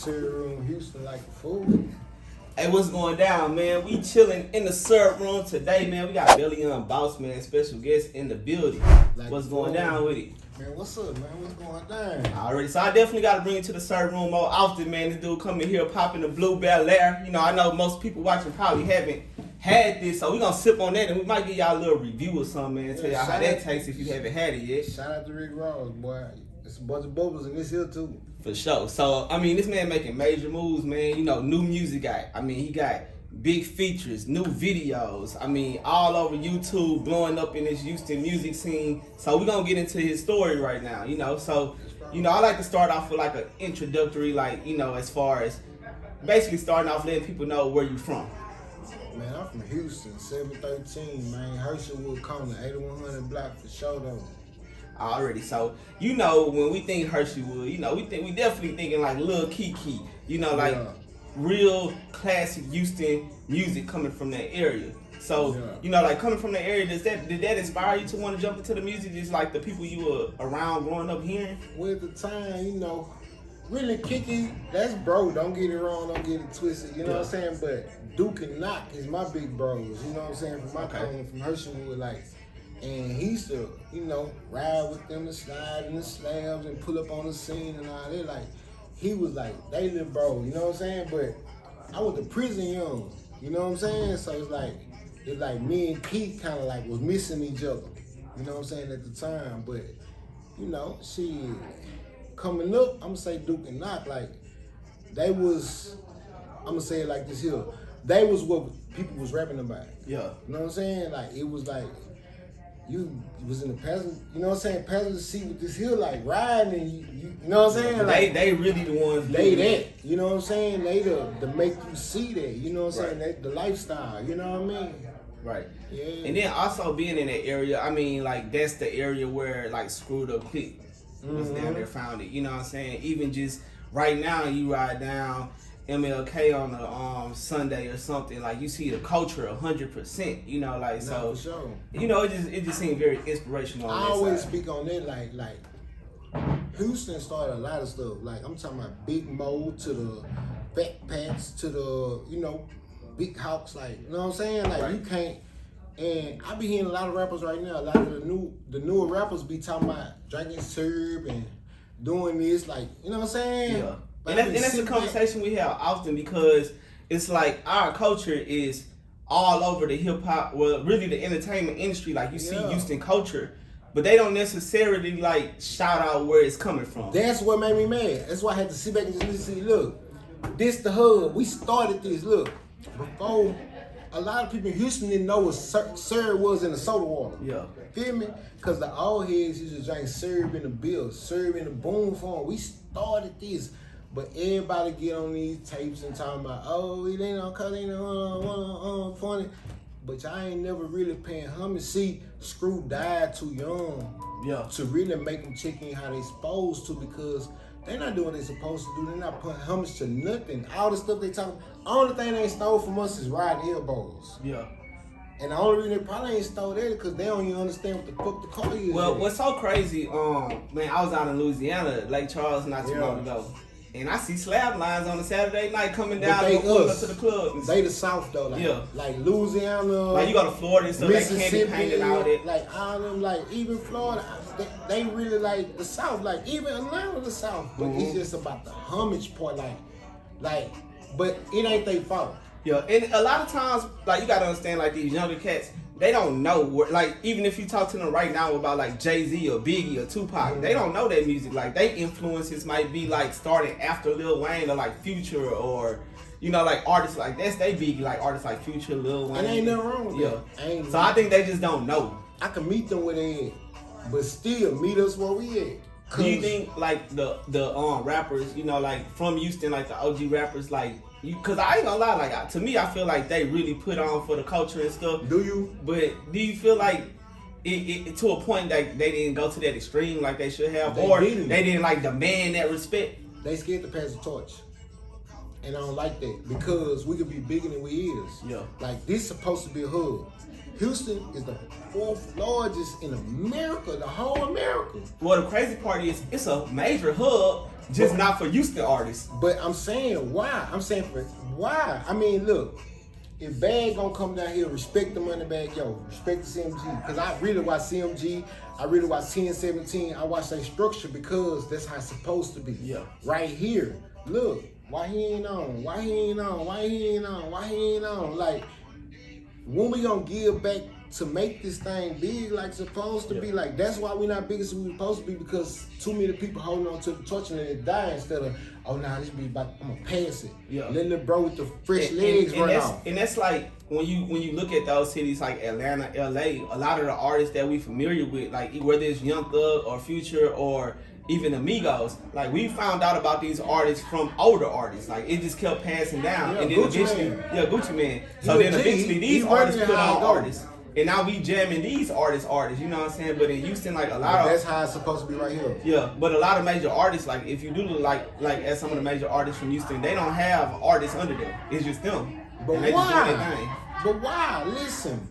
syrup room, Houston, like a fool. Hey, what's going down, man? We chilling in the syrup room today, man. We got Bellion Boss Man, special guest in the building. Like what's going down with it? Man, what's up, man? What's going down? Already, so I definitely got to bring you to the syrup room more often, man. This dude coming here popping the blue Bellion. You know, I know most people watching probably haven't had this, so we gonna sip on that and we might give y'all a little review or something, man. Tell y'all how that tastes if you haven't had it yet. Shout out to Rick Ross, boy. It's a bunch of bubbles in this here too. For sure. So, I mean, this man making major moves, man. You know, new music guy. I mean, he got big features, new videos. I mean, all over YouTube, blowing up in this Houston music scene. So we're gonna get into his story right now, you know. So, you know, I like to start off with like an introductory, like, you know, as far as basically starting off letting people know where you from. Man, I'm from Houston, 713, man. Herschelwood Corner, 8100 block for sure though. Already, so you know when we think Hersheywood, you know we definitely thinking like Lil Kiki, you know, like real classic Houston music coming from that area. So you know, like coming from that area, did that inspire you to want to jump into the music? Just like the people you were around growing up hearing? Well, at the time, you know, really Kiki, that's bro. Don't get it wrong, don't get it twisted. You know what I'm saying? But Duke and Knock is my big bros. You know what I'm saying? From my corner, from Hersheywood, like. And he used to, you know, ride with them and slide in the slabs and pull up on the scene and all that. Like, he was like, they little bro, you know what I'm saying? But I was the prison young, you know what I'm saying? So it's like me and Keith kind of like was missing each other, you know what I'm saying, at the time. But, you know, coming up, I'm gonna say Duke and Knock, like, they was, I'm gonna say it like this here, they was what people was rapping about. Yeah. You know what I'm saying? Like, it was like, you was in the passenger, you know what I'm saying, passenger seat with this hill, like riding, and you know what I'm saying? Like they really the ones. They that, you know what I'm saying? They the make you see that, you know what I'm saying? They, the lifestyle, you know what I mean? Right. Yeah. And then also being in that area, I mean, like that's the area where like Screwed Up Click was down there founded. You know what I'm saying? Even just right now, you ride down MLK on a Sunday or something, like you see the culture 100%, you know, like so. For sure. You know, it just seemed very inspirational. I always speak on that, like Houston started a lot of stuff. Like I'm talking about Big Mo to the Fat Pats to the, you know, Big Hawks, like, you know what I'm saying? Like you can't. And I be hearing a lot of rappers right now. A lot of the newer rappers be talking about drinking syrup and doing this, like, you know what I'm saying? Yeah. And that's a conversation we have often because it's like our culture is all over the hip hop, well, really the entertainment industry. Like you see Houston culture, but they don't necessarily like shout out where it's coming from. That's what made me mad. That's why I had to sit back and just listen. Look, this the hub. We started this. Look, before a lot of people in Houston didn't know what syrup was in the soda water. Yeah. Feel me? Because the old heads used to drink syrup in the bill, syrup in the boom form. We started this. But everybody get on these tapes and talking about, oh, it ain't no color, ain't no funny. But y'all ain't never really paying homage. See, Screw died too young to really make them check in how they supposed to, because they not doing what they supposed to do. They not putting homage to nothing. All the stuff they talking, only thing they stole from us is riding elbows. Yeah. And the only reason they probably ain't stole that is because they don't even understand what the fuck the car is. Well, what's so crazy, man, I was out in Louisiana, Lake Charles, not too long ago. And I see slab lines on a Saturday night coming down and pulling up to the club. They the South though, like Louisiana. Like you go to Florida and stuff, they can't be painted out it. Like all them, like even Florida, they really like the South, like even Atlanta the South. But it's just about the homage part, like, but it ain't their fault. Yeah, and a lot of times, like you gotta understand, like these younger cats, they don't know where, like, even if you talk to them right now about like Jay-Z or Biggie or Tupac, they don't know that music. Like they influences might be like starting after Lil Wayne or like Future, or you know, like artists like that's they big, like artists like Future, Lil Wayne. And ain't nothing wrong with that. So I think they just don't know. I can meet them where they at, but still meet us where we at. Do you think like the rappers, you know, like from Houston, like the OG rappers, like you? Cause I ain't gonna lie, like to me, I feel like they really put on for the culture and stuff. Do you? But do you feel like it to a point that they didn't go to that extreme like they should have, they didn't like demand that respect? They scared to pass the torch. And I don't like that because we could be bigger than we is. Yeah. Like this supposed to be a hub. Houston is the 4th largest in America, the whole America. Well, the crazy part is it's a major hub, just not for Houston artists. But I'm saying why? I'm saying for why? I mean, look, if Bag gonna come down here, respect the money bag, yo, respect the CMG. Because I really watch CMG, I really watch 1017, I watch their structure because that's how it's supposed to be. Yeah. Right here. Look, why he ain't on? Why he ain't on? Why he ain't on? Why he ain't on? Like, when we gonna give back to make this thing big like it's supposed to be? Like, that's why we not big as we supposed to be, because too many people holding on to the torch and it die instead of, oh nah, this be about, I'm gonna pass it. Yeah. Let the bro with the fresh legs run off. And that's like when you look at those cities like Atlanta, LA, a lot of the artists that we familiar with, like whether it's Young Thug or Future or even Amigos, like we found out about these artists from older artists. Like it just kept passing down, and then Gucci eventually, Man. Gucci Man. So then eventually these artists put on artists, and now we jamming these artists. You know what I'm saying? But in Houston, like a lot of that's how it's supposed to be right here. Yeah, but a lot of major artists, like if you do look like as some of the major artists from Houston, they don't have artists under them. It's just them. But and they why? Just doing their thing. But why? Listen.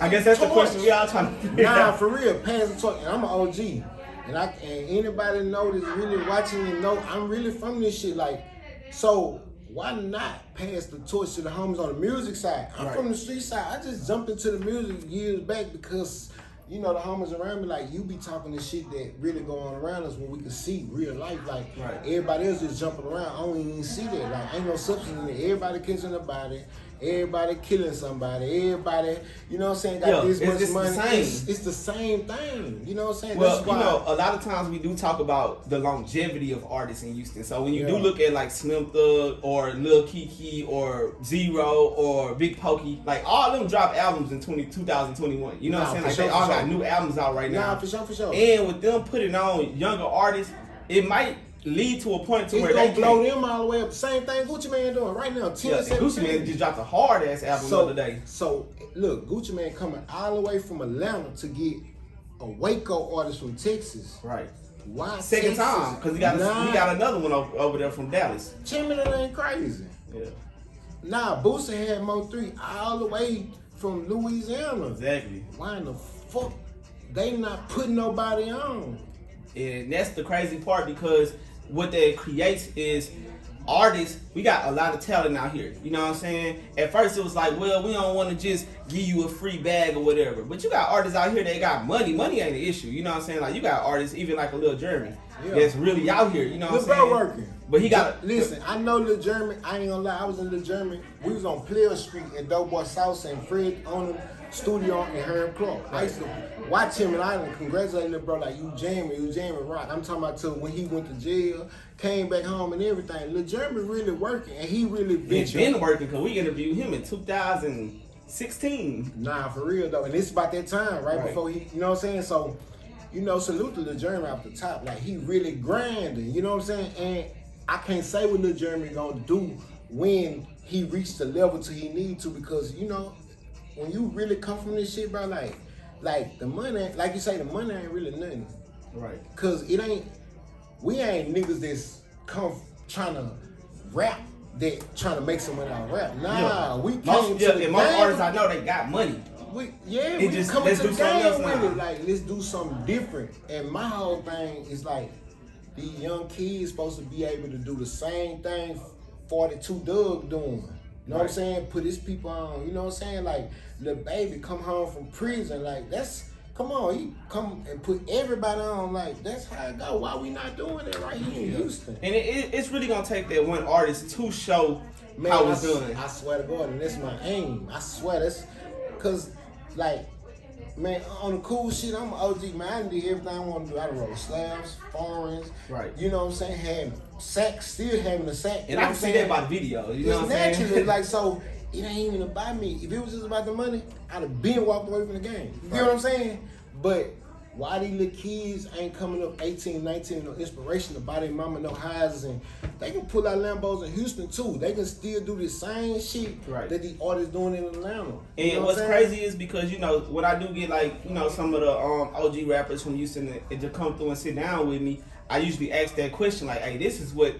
I guess that's the question we all trying to figure out. For real, pass the torch. And I'm an OG. And anybody know that's really watching and know I'm really from this shit. Like, so why not pass the torch to the homies on the music side? I'm from the street side. I just jumped into the music years back because, you know, the homies around me, like, you be talking this shit that really go on around us when we can see real life. Like, everybody else just jumping around. I don't even see that. Like, ain't no substance in it. Everybody kissing the body. Everybody killing somebody. Everybody, you know what I'm saying, got this much money. It's the same thing. You know what I'm saying? Well, you know, a lot of times we do talk about the longevity of artists in Houston. So when you do look at like Slim Thug or Lil Keke or Zero or Big Pokey, like all of them dropped albums in 2021. You know what I'm saying? Like they all got new albums out right now. For sure. And with them putting on younger artists, it might lead to a point to where they they blow them all the way up. Same thing Gucci Man doing right now. Gucci Man just dropped a hard ass album the other day. So look, Gucci Man coming all the way from Atlanta to get a Waco artist from Texas. Right. Why second Texas? time? Because we got another one over there from Dallas. Timberland ain't crazy. Yeah. Nah, Boosie had Mo3 all the way from Louisiana. Exactly. Why in the fuck they not putting nobody on? And that's the crazy part, because what that creates is artists, we got a lot of talent out here. You know what I'm saying? At first it was like, well, we don't want to just give you a free bag or whatever. But you got artists out here that got money. Money ain't an issue. You know what I'm saying? Like you got artists, even like a Lil Jeremy, that's really out here. You know what I'm saying? Working. But he got listen, I know Lil Jeremy. I ain't gonna lie, I was in Lil Jeremy. We was on Player Street at Doughboy South and Fred on the studio in Herb Clark. I used to watch him and I congratulate him, bro, like you jamming rock. I'm talking about till when he went to jail, came back home and everything. Lil Jeremy really working, and he really been working, because we interviewed him in 2016. Nah, for real though, and it's about that time, right before he, you know what I'm saying? So, you know, salute to Lil Jeremy off the top. Like he really grinding, you know what I'm saying? And I can't say what Lil Jeremy gonna do when he reached the level to he need to, because you know, when you really come from this shit, bro, like the money, like you say, the money ain't really nothing. Right. Cause we ain't niggas that's come trying to rap, that trying to make some money out of rap. Nah, we came to the game. Most artists I know, they got money. We coming to the game with it. Like, let's do something different. And my whole thing is like, these young kids supposed to be able to do the same thing 42 Doug doing. You know what I'm saying? Put his people on. You know what I'm saying? Like, the baby come home from prison. Like, come on, he come and put everybody on. Like, that's how it go. Why we not doing it right here in Houston? And it's really gonna take that one artist to show how it's done. I swear to God, and that's my aim. I swear, that's because, like, man, on the cool shit, I'm an OG, man. I did everything I want to do. I done rolled slabs, foreigns. Right. You know what I'm saying? Had sacks, still having a sack. And I can see that by the video. You know what I'm saying? Naturally, like, so it ain't even about me. If it was just about the money, I'd have been walked away from the game. You know what I'm saying? But why these little kids ain't coming up 18, 19, no inspiration to buy their mama no houses, and they can pull out Lambos in Houston too. They can still do the same shit that the artists doing in Atlanta. And what's crazy is because, you know, when I do get like, you know, some of the OG rappers from Houston to come through and sit down with me, I usually ask that question like, hey, this is what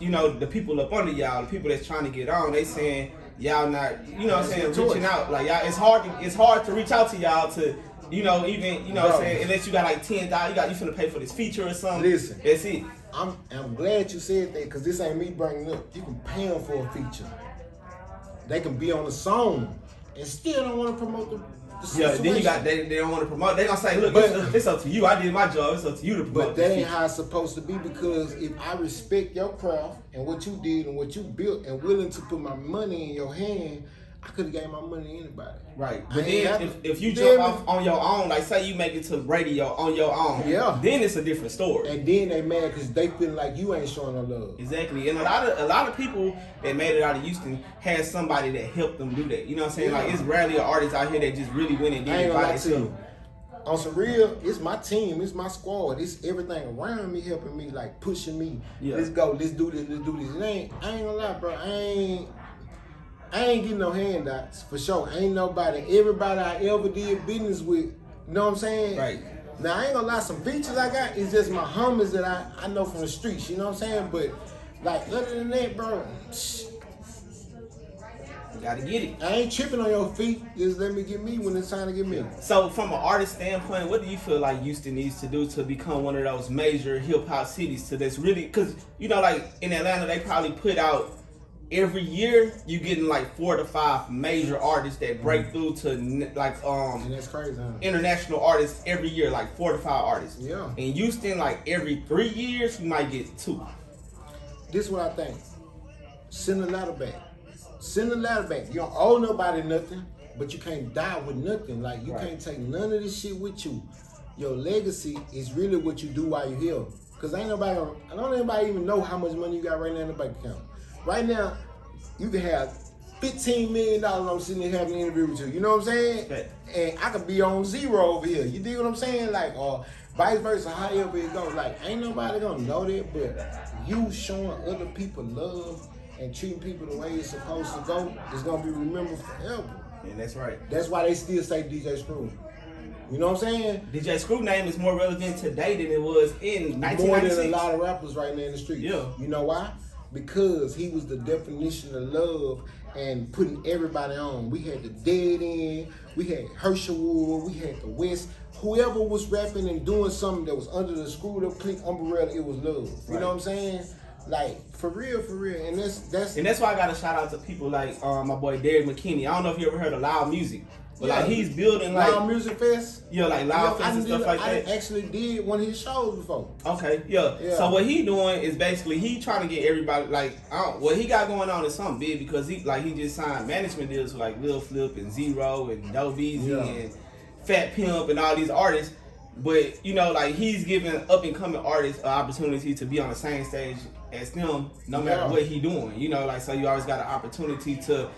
you know, the people up under y'all, the people that's trying to get on, they saying y'all not, you know what I'm saying, reaching out. Like y'all, it's hard to reach out to y'all to, you know, even, you know what I'm saying, unless you got like 10,000, you finna pay for this feature or something. Listen, that's it. I'm glad you said that, because this ain't me bringing it up. You can pay them for a feature. They can be on a song and still don't want to promote the situation. Then you got they don't want to promote. They gonna say, look, it's up to you. I did my job. It's up to you to promote. But that ain't how it's supposed to be, because if I respect your craft and what you did and what you built and willing to put my money in your hand, I could have gave my money to anybody. Right. But then if you jump off on your own, like say you make it to radio on your own, then it's a different story. And then they mad because they feel like you ain't showing no love. Exactly. And a lot of people that made it out of Houston had somebody that helped them do that. You know what I'm saying? Like it's rarely an artist out here that just really went and did it by themselves. On some real, it's my team, it's my squad, it's everything around me helping me, like pushing me. Yeah. Let's go, let's do this, let's do this. I ain't gonna lie, bro. I ain't getting no handouts, for sure. Ain't nobody, everybody I ever did business with, you know what I'm saying? Right. Now, I ain't gonna lie, some features I got is just my homies that I know from the streets, you know what I'm saying? But, like, other than that, bro, you gotta get it. I ain't tripping on your feet. Just let me get me when it's time to get me. So, from an artist standpoint, what do you feel like Houston needs to do to become one of those major hip-hop cities to this really, because, you know, like, in Atlanta, they probably put out every year you getting like 4 to 5 major artists that break through to like and that's crazy, huh? International artists every year, like 4 to 5 artists. Yeah. In Houston, like every 3 years you might get 2. This is what I think. Send a ladder back. Send a ladder back. You don't owe nobody nothing, but you can't die with nothing. Like you can't take none of this shit with you. Your legacy is really what you do while you're here. Cause I don't anybody even know how much money you got right now in the bank account. Right now, you can have $15 million. I'm sitting here having an interview with you. You know what I'm saying? Okay. And I could be on zero over here. You dig what I'm saying? Like, or vice versa, however it goes. Like, ain't nobody gonna know that, but you showing other people love and treating people the way it's supposed to go is gonna be remembered forever. Yeah, that's right. That's why they still say DJ Screw. You know what I'm saying? DJ Screw name is more relevant today than it was in 1996. More than a lot of rappers right now in the street. Yeah. You know why? Because he was the definition of love and putting everybody on. We had the Dead End, we had Herschelwood, we had the West. Whoever was rapping and doing something that was under the screwed up click umbrella, it was love. You know what I'm saying? Like for real. And that's why I gotta shout out to people like my boy Derek McKinney. I don't know if you ever heard of Loud Music. But like he's building like Loud Music Fest. Yeah, like Loud Fest and stuff like that. I actually did one of his shows before. Okay, yeah. So what he doing is basically he trying to get everybody like what he got going on is something big because he just signed management deals with like Lil Flip and Zero and Doe Beezy and Fat Pimp and all these artists. But you know, like he's giving up and coming artists an opportunity to be on the same stage as them, no matter what he doing. You know, like so you always got an opportunity to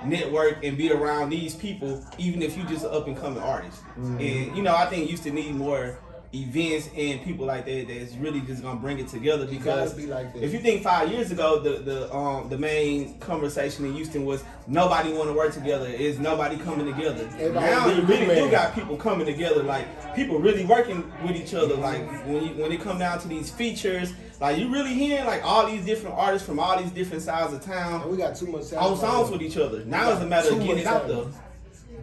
network and be around these people, even if you just an up and coming artist. And you know, I think you used to need more events and people like that that's really just gonna bring it together because if you think 5 years ago the main conversation in Houston was nobody want to work together, is nobody coming together. Now you really do got people coming together, like people really working with each other. Like when it come down to these features, like you really hearing like all these different artists from all these different sides of town. And we got too much on songs with each other. Now it's a matter of getting it out there.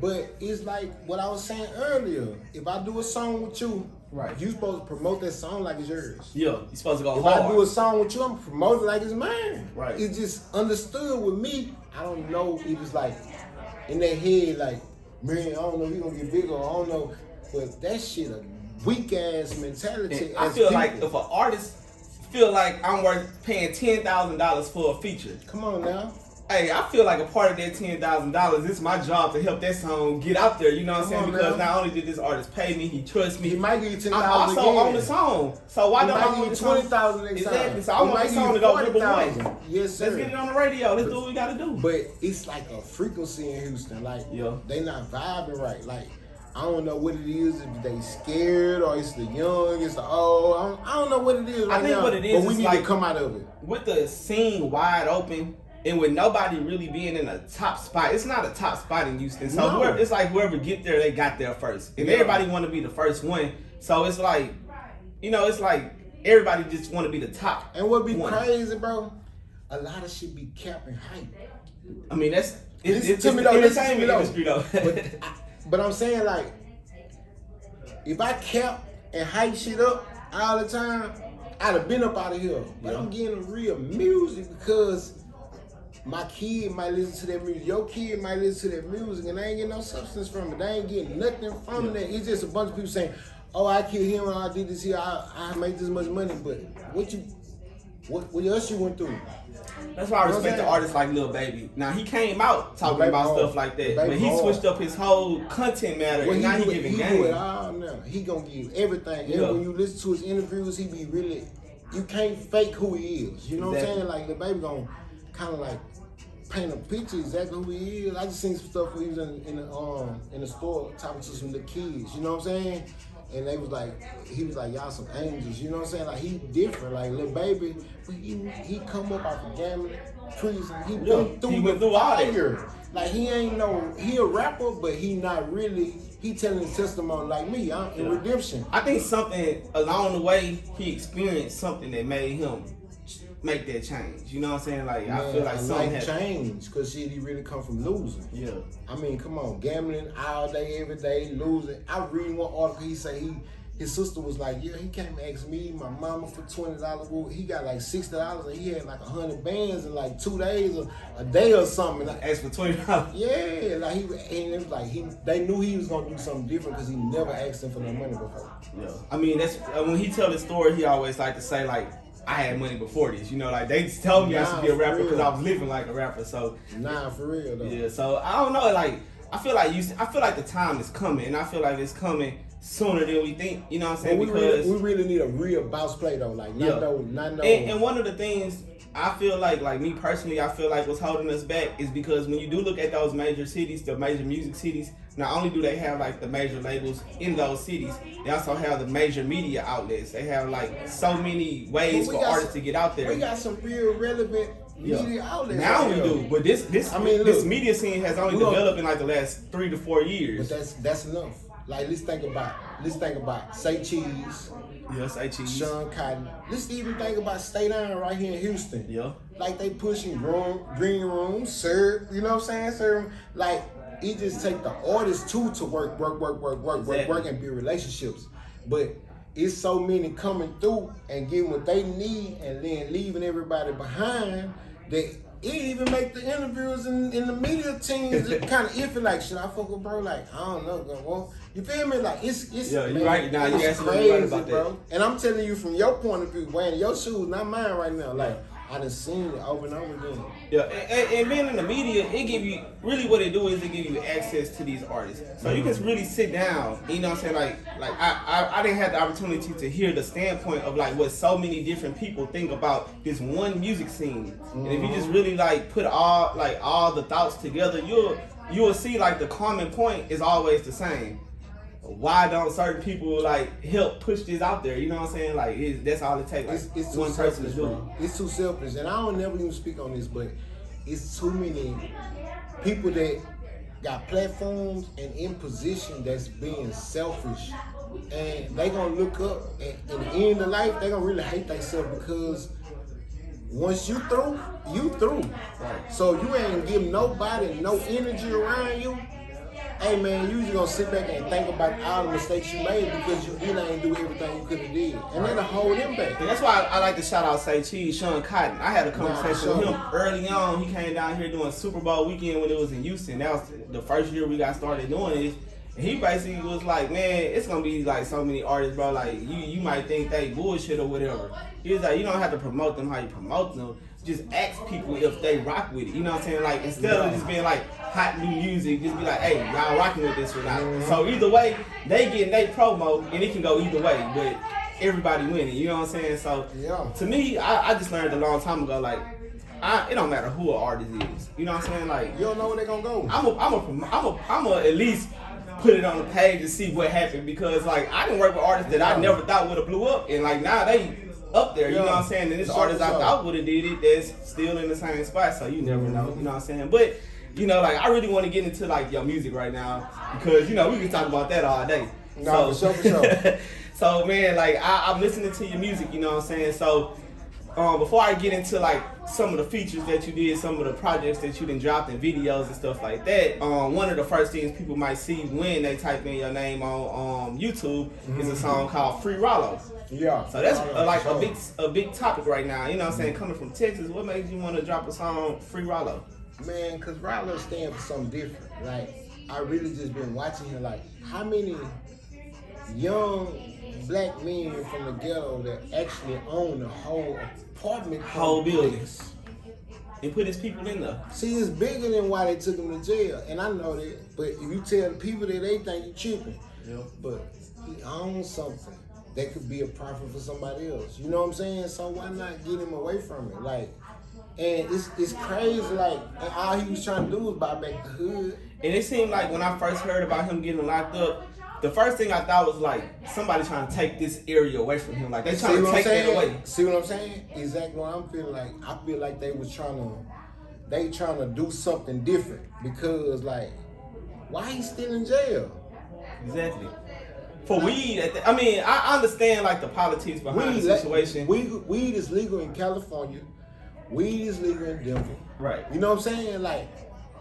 But it's like what I was saying earlier. If I do a song with you, you supposed to promote that song like it's yours. Yeah, you supposed to go if hard. If I do a song with you, I'm promoting it like it's mine. Right. It's just understood with me. I don't know if it's like in their head, like, man, I don't know if we gonna get bigger. I don't know. But that shit a weak ass mentality. I feel like if an artist feel like I'm worth paying $10,000 for a feature. Come on now. Hey, I feel like a part of that $10,000, it's my job to help that song get out there, you know what I'm saying? Because not only did this artist pay me, he trusts me. He might give you $10,000 I'm also on the song. So why don't I give you $20,000 next Exactly. So I want the song to go rip away. Yes, sir. Let's get it on the radio. Let's do what we gotta do. But it's like a frequency in Houston. Like, they not vibing right. Like, I don't know what it is, if they scared or it's the young, it's the old. I don't know what it is right now. I think what it is, but we need to come out of it. With the scene wide open, and with nobody really being in a top spot, it's not a top spot in Houston. So it's like whoever get there, they got there first. And everybody want to be the first one. So it's like, you know, it's like everybody just want to be the top. And what be crazy, bro, a lot of shit be cap and hype. I mean, it's Listen to me the though, listen to entertainment me though. industry though. But I'm saying like, if I cap and hype shit up all the time, I'd have been up out of here. But I'm getting real music because my kid might listen to that music. Your kid might listen to that music, and they ain't getting no substance from it. They ain't getting nothing from that. It's just a bunch of people saying, "Oh, I killed him, I did this here, I made this much money." But what else you went through? That's why I respect the artists like Lil Baby. Now he came out talking about stuff like that, but he switched up his whole content matter, and now he giving game. He do it all now. He gonna give everything. And when you listen to his interviews, he be really. You can't fake who he is. You know what I'm saying? Like the Baby gonna kind of like paint a picture exactly who he is. I just seen some stuff where he was in the store talking to some little kids. You know what I'm saying? And they was like, he was like, y'all some angels. You know what I'm saying? Like he different, like Lil Baby. But he come up out of gambling, prison. He went through all that. Like he a rapper, but he not really. He telling his testimony like me. I'm in redemption. I think something along the way he experienced something that made him make that change. You know what I'm saying? Like I feel like something had changed because shit, he really come from losing. Yeah. I mean, come on, gambling all day, every day, losing. I read one article. He say his sister was like, yeah, he came and asked me, my mama for $20. He got like $60 and he had like 100 bands in like 2 days or a day or something. And asked for $20. Yeah, like and it was like they knew he was gonna do something different because he never asked them for no money before. Yeah. I mean, that's when he tell the story, he always like to say like, I had money before this, you know, like they just told me I should be a rapper because I was living like a rapper. So for real though. Yeah, so I don't know, like I feel like the time is coming, and I feel like it's coming sooner than we think. You know what I'm saying? Well, we really need a real bounce play though, like not no. And one of the things I feel like me personally, I feel like what's holding us back is because when you do look at those major cities, the major music cities, not only do they have like the major labels in those cities, they also have the major media outlets. They have like so many ways for artists to get out there. We got some real relevant media outlets. Now we do, but this media scene has only developed in like the last 3 to 4 years. But that's enough. Like let's think about Say Cheese. Yeah, Say Cheese. Sean Cotton. Let's even think about Stay Down right here in Houston. Yeah. Like they pushing green rooms, serve. You know what I'm saying? Serve. Like it just take the artists to work, and build relationships. But it's so many coming through and getting what they need and then leaving everybody behind that it even make the interviewers in the media teams kind of iffy. Like, should I fuck with bro? Like, I don't know, well, you feel me? Like, it's yeah, you're right. Now you crazy, right about bro. That. And I'm telling you from your point of view, wearing your shoes, not mine right now. Like, I done seen it over and over again. Yeah, and being in the media, it give you, really what it do is it give you access to these artists. So you can really sit down, you know what I'm saying? Like I didn't have the opportunity to hear the standpoint of like what so many different people think about this one music scene. And if you just really like put all the thoughts together, you'll see like the common point is always the same. Why don't certain people like help push this out there? You know what I'm saying? Like that's all it takes. Like, it's one person to do. Bro. It's too selfish, and I don't never even speak on this, but it's too many people that got platforms and in position that's being selfish, and they gonna look up and in the end of life they gonna really hate themselves because once you through, you through. Right. So you ain't give nobody no energy around you. Hey man, you just gonna sit back and think about all the mistakes you made because you really ain't do everything you could have did. And that'll hold him back. And that's why I like to shout out Say Cheese, Sean Cotton. I had a conversation with him early on. He came down here doing Super Bowl weekend when it was in Houston. That was the first year we got started doing this. And he basically was like, man, it's gonna be like so many artists, bro. Like you might think they bullshit or whatever. He was like, you don't have to promote them how you promote them. Just ask people if they rock with it. You know what I'm saying? Like instead of just being like hot new music, just be like, hey, y'all rocking with this or not. So either way, they getting their promo and it can go either way, but everybody winning. You know what I'm saying? So to me, I just learned a long time ago, like it don't matter who an artist is. You know what I'm saying? Like you don't know where they gonna go. I'm a at least put it on the page and see what happened because like I didn't work with artists that I never thought would have blew up and like now they up there, you know what I'm saying? And this artist I thought would have did it that's still in the same spot, so you never know, you know what I'm saying? But, you know, like I really want to get into like your music right now because, you know, we can talk about that all day. No, for sure. So, man, like I'm listening to your music, you know what I'm saying? So, before I get into like some of the features that you did, some of the projects that you done dropped in videos and stuff like that. One of the first things people might see when they type in your name on YouTube is a song called Free Rollo. Yeah. So that's like a big topic right now. You know what I'm saying? Coming from Texas, what makes you want to drop a song Free Rollo? Man, cause Rollo stand for something different. Like, I really just been watching him. Like, how many young black men from the ghetto that actually own the whole apartment whole buildings and put his people in there. See, it's bigger than why they took him to jail, and I know that. But if you tell the people that, they think you tripping. Yeah. But he owns something that could be a profit for somebody else. You know what I'm saying? So why not get him away from it? Like, and it's crazy. Like, and all he was trying to do was buy back the hood. And it seemed like when I first heard about him getting locked up, the first thing I thought was like somebody trying to take this area away from him. Like they trying to take that away. See what I'm saying? Exactly what I'm feeling like. I feel like they trying to do something different because like, why he still in jail? Exactly. For weed, I mean, I understand like the politics behind the situation. Weed is legal in California. Weed is legal in Denver. Right. You know what I'm saying? Like,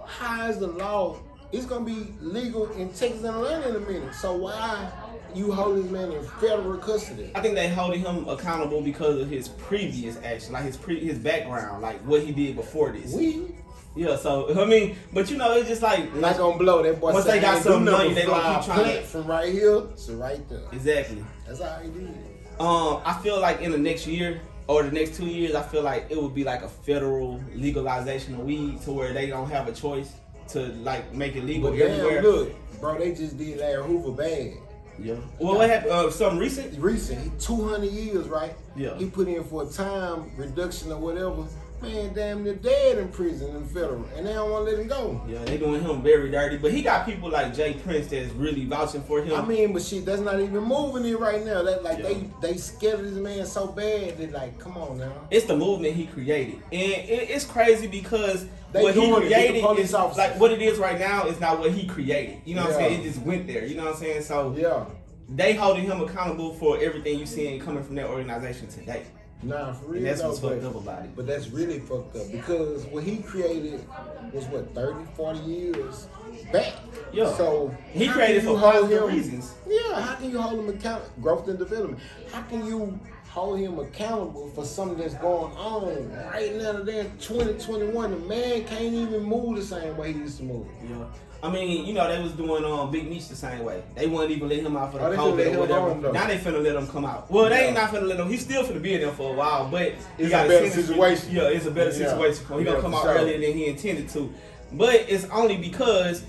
how is the law? It's gonna be legal in Texas and Atlanta in a minute. So why you hold this man in federal custody? I think they holding him accountable because of his previous action, like his background, like what he did before this. Weed. Yeah, so I mean, but you know, it's just like not gonna blow that boy. Once they got some money, they gonna keep trying to from right here to right there. Exactly. That's how he did it. I feel like in the next year or the next 2 years, I feel like it would be like a federal legalization of weed to where they don't have a choice to like make it legal everywhere. Look, bro, they just did Larry Hoover bad. Yeah. Well, what happened? Something recent? Recent. 200 years, right? Yeah. He put in for a time reduction or whatever. Man, damn near dead in prison in federal, and they don't want to let him go. Yeah, they doing him very dirty. But he got people like Jay Prince that's really vouching for him. I mean, but shit, that's not even moving it right now. That like they scared of this man so bad that like, come on now. It's the movement he created, and it's crazy because what he created is like what it is right now is not what he created. You know what I'm saying? It just went there. You know what I'm saying? So yeah, they holding him accountable for everything you seeing coming from that organization today. Nah, for real. And that's what's fucked up about it. But that's really fucked up because what he created was what 30, 40 years back. Yeah. So he created for positive reasons. Yeah. How can you hold him accountable? Growth and development. How can you hold him accountable for something that's going on right now? Today in 2021, the man can't even move the same way he used to move. Yeah. I mean, you know, they was doing Big Meech the same way. They wouldn't even let him out for the COVID or whatever. Now they finna let him come out. Well, they ain't not finna let him. He's still finna be in there for a while, but it's a better situation. Yeah, it's a better situation for him. He gonna come out earlier than he intended to. But it's only because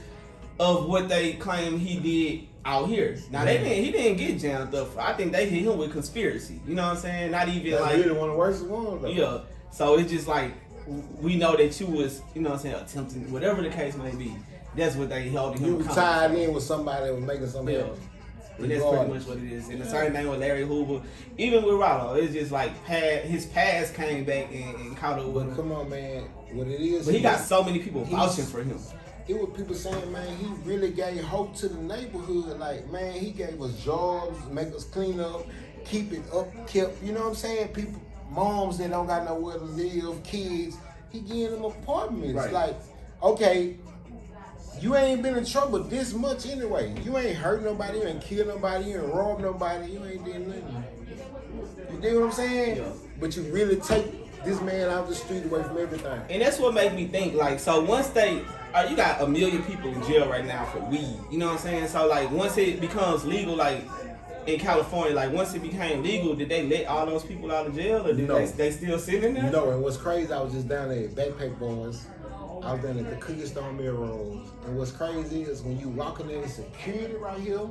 of what they claim he did out here. Now he didn't get jammed up. I think they hit him with conspiracy. You know what I'm saying? Not even that's like really one of the worst ones though. Yeah. So it's just like we know that you was, you know what I'm saying, attempting whatever the case may be. That's what they held him. You was tied in with somebody that was making something else. And that's pretty much what it is. And the same thing with Larry Hoover, even with Rollo, it's just like his past came back and caught up with him. Come on, man. What it is. But he got so many people vouching for him. It was people saying, man, he really gave hope to the neighborhood. Like, man, he gave us jobs, make us clean up, keep it up, kept. You know what I'm saying? People, moms that don't got nowhere to live, kids. He giving them apartments. Right. Like, okay. You ain't been in trouble this much anyway. You ain't hurt nobody, you ain't killed nobody, you ain't robbed nobody, you ain't did nothing. You dig what I'm saying? Yeah. But you really take this man out the street away from everything. And that's what made me think, like, so once you got 1 million people in jail right now for weed. You know what I'm saying? So, like, once it becomes legal, like, in California, like, once it became legal, did they let all those people out of jail, or did they still sit in there? No, and what's crazy, I was just down there at Backpack Boys. I was down at the Cookie Stone Mill Road. And what's crazy is when you walking in the security right here,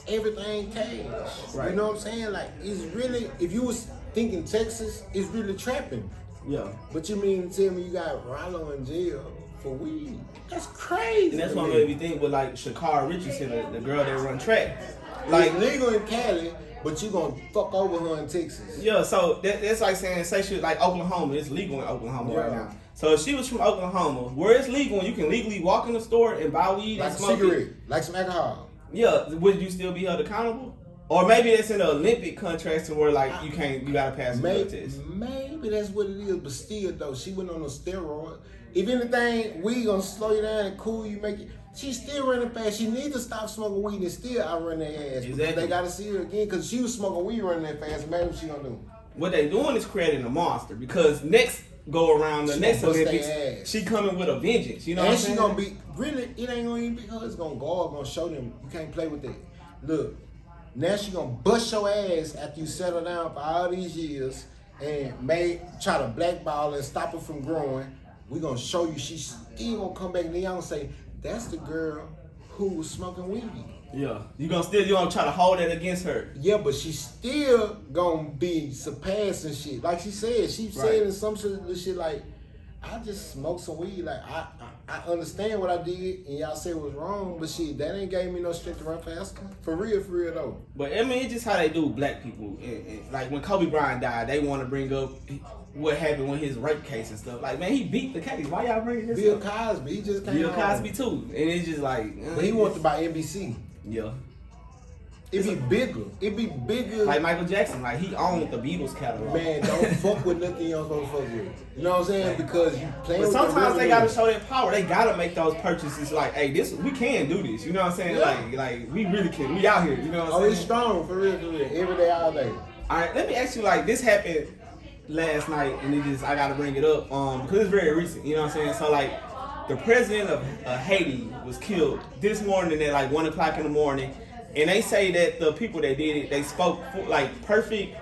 everything cash. Right. You know what I'm saying? Like, it's really, if you was thinking Texas, it's really trapping. Yeah. But you mean to tell me you got Rollo in jail for weed? That's crazy. And that's what made me think with like Shakara Richardson, the girl that run track. Like, it's legal in Cali, but you gonna fuck over her in Texas. Yeah, so that's like saying, say shit like Oklahoma. It's legal in Oklahoma right now. So if she was from Oklahoma, where it's legal and you can legally walk in the store and buy weed like and smoke a cigarette, it, like some alcohol. Yeah, would you still be held accountable? Or maybe it's in the Olympic contracts to where like you gotta pass the drug test. Maybe that's what it is, but still though, she went on a steroid. If anything, we gonna slow you down and cool you, make it. She's still running fast. She needs to stop smoking weed and still outrun their ass. Exactly. Because they gotta see her again because she was smoking weed running that fast. Imagine what she gonna do. What they doing is creating a monster because next go around the next Olympics, she coming with a vengeance. You know what I'm saying? And she gonna be really. It ain't gonna even be her. It's gonna go up, gonna show them you can't play with that. Look. Now she gonna bust your ass after you settle down for all these years and try to blackball and stop her from growing. We gonna show you she's still gonna come back and then y'all gonna say, that's the girl who was smoking weed. Yeah. You gonna try to hold that against her. Yeah, but she's still gonna be surpassing shit. Like she said, said in some shit like, I just smoked some weed. Like I understand what I did, and y'all say it was wrong, but shit, that ain't gave me no strength to run faster. For real though. But I mean, it's just how they do black people. And like when Kobe Bryant died, they want to bring up what happened with his rape case and stuff. Like, man, he beat the case. Why y'all bringing this Bill up? Cosby, he just came Bill Cosby too, and it's just like. But he wanted to buy NBC. Yeah. It'd be bigger. Like Michael Jackson, like he owned the Beatles catalog. Man, don't fuck with nothing you don't supposed to fuck with. You know what I'm saying? Because you playing with sometimes they gotta show their power. They gotta make those purchases like, hey, we can do this. You know what I'm saying? Yeah. Like we really can. We out here. You know what I'm saying? It's strong for real. Every day, all day. All right, let me ask you, like, this happened last night, and I gotta bring it up because it's very recent. You know what I'm saying? So like, the president of Haiti was killed this morning at like 1:00 in the morning. And they say that the people that did it, they spoke like perfect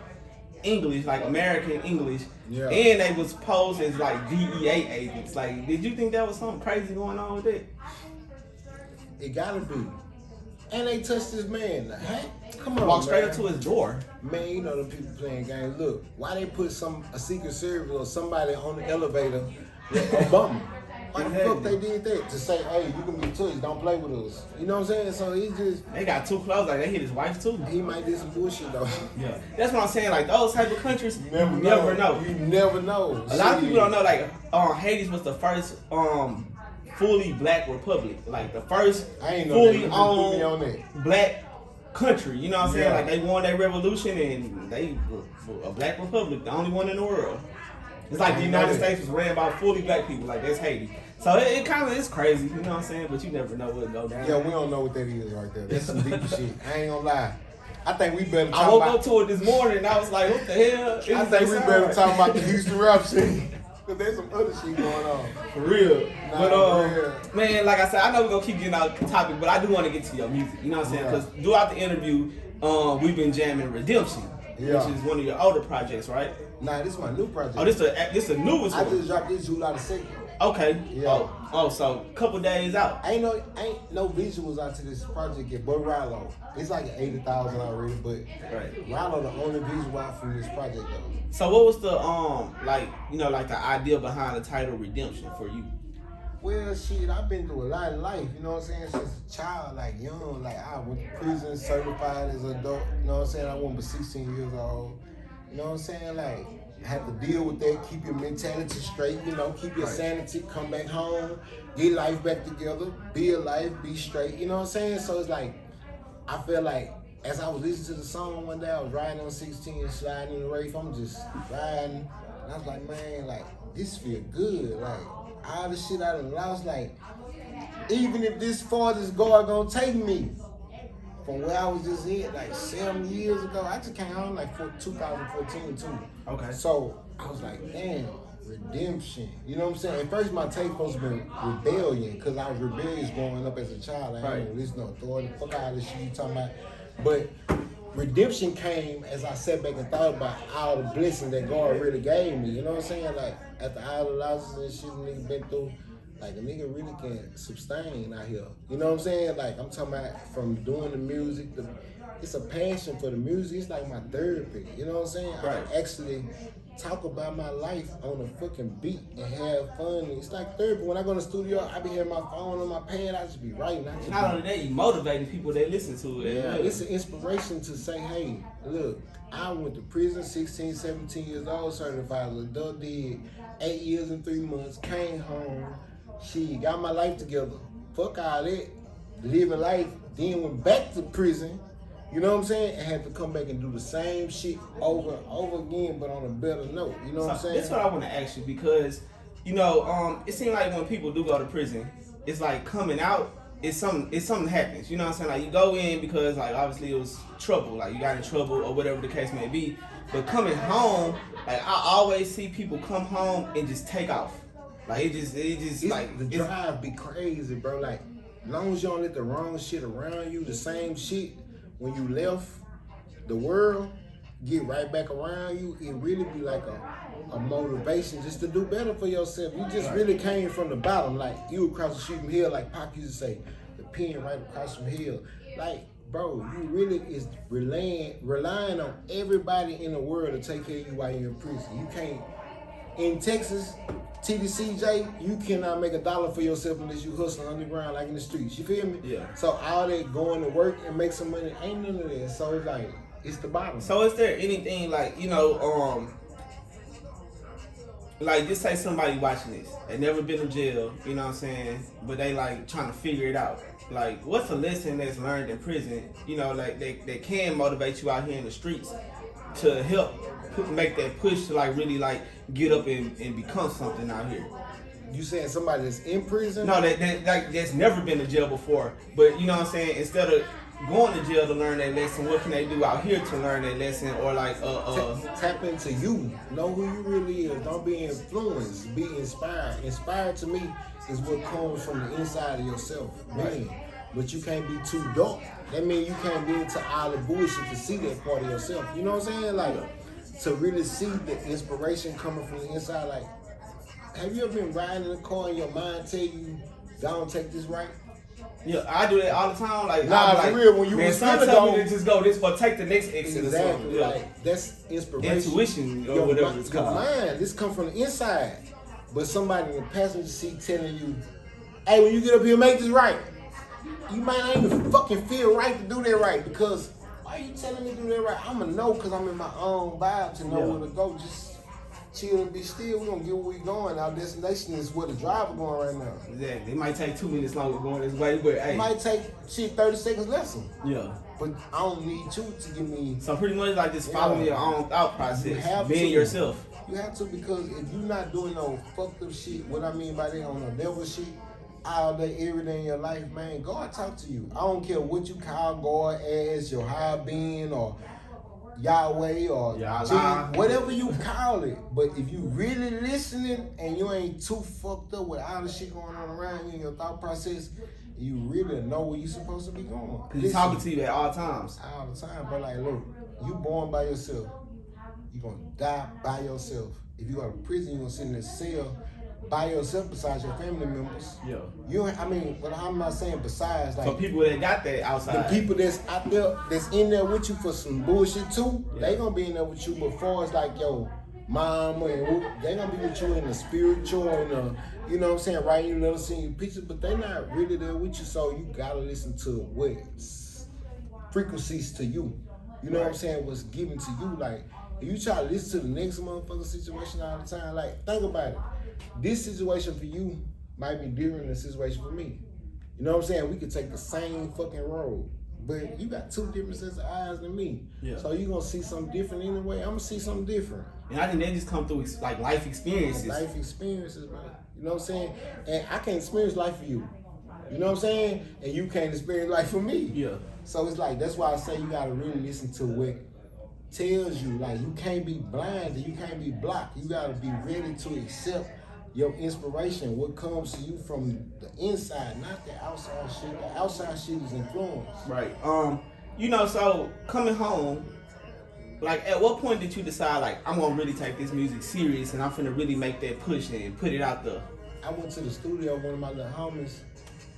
English, like American English, and they was posed as like DEA agents. Like, did you think that was something crazy going on with it? It gotta be. And they touched this man. Hey, come on, walk straight up to his door. Man, you know the people playing games. Look, why they put a Secret Service or somebody on the elevator with Obama? Why the fuck they did that? To say, hey, you can be touched, don't play with us. You know what I'm saying? So he just... They got too close, like they hit his wife too. He might do some bullshit though. Yeah. That's what I'm saying, like those type of countries, you never know. You never know. A lot of people don't know, like, Haiti was the first fully black republic. Like the first fully owned black country. You know what I'm saying? Like they won their revolution and they were a black republic, the only one in the world. It's like the United States was ran by fully black people, like that's Haiti. So it kind of is crazy, you know what I'm saying? But you never know what'll go down. Yeah, we don't know what that is right there. That's some deep shit. I ain't gonna lie. I think we better talk I woke up to it this morning and I was like, what the hell? I think we better talk about the Houston rap scene. Cause there's some other shit going on. For real. But man, like I said, I know we're gonna keep getting out the topic, but I do want to get to your music. You know what I'm saying? Because throughout the interview, we've been jamming Redemption, which is one of your older projects, right? Nah, this is my new project. Oh, this the newest one. I just dropped this July the 2nd. Okay. Yeah. Oh, so couple days out. Ain't no visuals out to this project yet, but Rallo. It's like 80,000 already, but Rallo the only visual out from this project though. So what was the the idea behind the title Redemption for you? Well, shit, I've been through a lot of life, you know what I'm saying? Since a child, like young, like I went to prison, certified as an adult, you know what I'm saying? I went 16 years old, you know what I'm saying? Like, have to deal with that, keep your mentality straight, you know, keep your sanity, come back home, get life back together, build life, be straight, you know what I'm saying? So it's like, I feel like, as I was listening to the song one day, I was riding on 16 and sliding in the Wraith, I'm just riding, and I was like, man, like, this feel good, like, all the shit I done lost, like, even if this farthest God gonna take me from where I was just at, like 7 years ago, I just came home like 2014 too. Okay. So I was like, damn, redemption. You know what I'm saying? At first my take supposed to be rebellion, because I was rebellious growing up as a child. I ain't listen to authority, fuck all this shit you talking about. But redemption came as I sat back and thought about all the blessings that God really gave me. You know what I'm saying? Like, after all the losses and shit a nigga been through, like a nigga really can sustain out here. You know what I'm saying? Like, I'm talking about from doing the music, it's a passion for the music. It's like my therapy. You know what I'm saying? I actually talk about my life on a fucking beat and have fun. It's like therapy. When I go to the studio, I be having my phone on my pad. I just be writing. Not only that, you motivating people that listen to it. Yeah, it's an inspiration to say, hey, look, I went to prison 16, 17 years old, certified as an adult, did 8 years and 3 months, came home, she got my life together. Fuck all that, living life, then went back to prison, You know what I'm saying? And have to come back and do the same shit over and over again, but on a better note. You know what I'm saying? That's what I want to ask you because, you know, it seems like when people do go to prison, it's like coming out. It's something happens. You know what I'm saying? Like you go in because like obviously it was trouble, like you got in trouble or whatever the case may be. But coming home, like I always see people come home and just take off. Like it just like the drive be crazy, bro. Like as long as you don't let the wrong shit around you, the same shit when you left the world get right back around you, it really be like a motivation just to do better for yourself. You just really came from the bottom, like you across the street from here, like Pac used to say, the pen right across from here. Like, bro, you really is relying on everybody in the world to take care of you while you're in prison. You can't, in Texas, TDCJ, you cannot make $1 for yourself unless you hustle underground like in the streets. You feel me? Yeah. So all that going to work and make some money ain't none of that. So it's like, it's the bottom. So is there anything like, you know, like just say somebody watching this, they never been in jail, you know what I'm saying, but they like trying to figure it out. Like what's a lesson that's learned in prison, you know, like they can motivate you out here in the streets to help make that push to like really like get up and become something out here? You saying somebody that's in prison? No, that's never been to jail before, but you know what I'm saying, instead of going to jail to learn that lesson, what can they do out here to learn that lesson? Or like tap into you, know who you really is. Don't be influenced, be inspired. Inspired to me is what comes from the inside of yourself, man. But you can't be too dark. That means you can't be into all the bullshit to see that part of yourself. You know what I'm saying? Like to really see the inspiration coming from the inside. Like, have you ever been riding in a car and your mind tell you, don't take this right? Yeah, I do that all the time. Like, nah, for real, when you man, was son tell me to just go this or take the next exit. Exactly, Yeah. like that's inspiration. Intuition or whatever it's called. Your mind, this come from the inside. But somebody in the passenger seat telling you, hey, when you get up here, make this right. You might not even fucking feel right to do that right because why are you telling me to do that right? I'ma know because I'm in my own vibe to know where to go. Just chill and be still. We're gonna get where we going. Our destination is where the driver going right now. Exactly. It might take 2 minutes longer going this way, but hey. It might take 30 seconds less. Yeah. But I don't need you to give me. So pretty much like just following your own thought process. Being yourself. You have to, because if you're not doing no fucked up shit, what I mean by that, on the devil shit, all day, every day in your life, man, God talk to you. I don't care what you call God as, your high being, or Yahweh, or whatever you call it. But if you really listening and you ain't too fucked up with all the shit going on around you in your thought process, you really know where you supposed to be going. Cause he's talking to you at all times. All the time, but like, look, you born by yourself. You gonna die by yourself. If you go to prison, you gonna sit in a cell by yourself besides your family members. Yeah. But I'm not saying besides, like, so people that got that outside. The people that's out there, that's in there with you for some bullshit too, they gonna be in there with you. But far as like your mama and whoop, they gonna be with you in the spiritual and the, you know what I'm saying, writing you letters, seeing you pictures, but they not really there with you. So you gotta listen to what frequencies to you. You know what I'm saying? What's given to you. Like, if you try to listen to the next motherfucking situation all the time, like, think about it. This situation for you might be different than the situation for me. You know what I'm saying? We could take the same fucking road, but you got two different sets of eyes than me. Yeah. So you gonna see something different anyway. I'm gonna see something different. And I think they just come through like life experiences. Life experiences, man. You know what I'm saying? And I can't experience life for you. You know what I'm saying? And you can't experience life for me. Yeah. So it's like, that's why I say you gotta really listen to what tells you. Like, you can't be blinded, you can't be blocked. You gotta be ready to accept your inspiration, what comes to you from the inside, not the outside shit. The outside shit is influence. Right. You know, so coming home, like, at what point did you decide, like, I'm gonna really take this music serious and I'm finna really make that push and put it out there? I went to the studio with one of my little homies,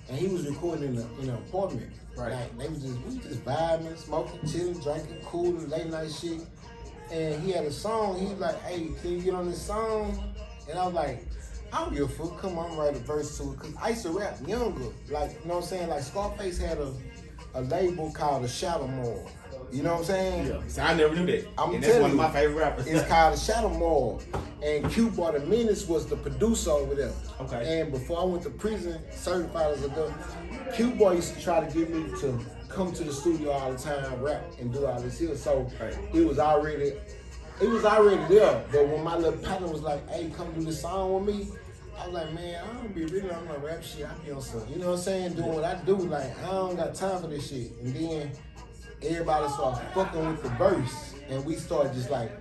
and he was recording in an apartment. Right. Like, we was just vibing, smoking, chilling, drinking, cooling, late night shit. And he had a song. He was like, "Hey, can you get on this song?" And I was like, I don't give a fuck. Come on, I'm write a verse to it. Cause I used to rap younger. Like, you know what I'm saying? Like, Scarface had a label called The Shadow Moral. You know what I'm saying? Yeah. So I never knew that. And that's one of my favorite rappers. It's called The Shadow Moral. And Q-Bar the Menace was the producer over there. Okay. And before I went to prison, certified as a gun, Q-Bar used to try to get me to come to the studio all the time, rap and do all this here. So Right. it was already there. But when my little partner was like, "Hey, come do this song with me," I was like, "Man, I don't be really on my rap shit. I be on some, you know what I'm saying, doing what I do. Like, I don't got time for this shit." And then everybody started fucking with the verse, and we started just like,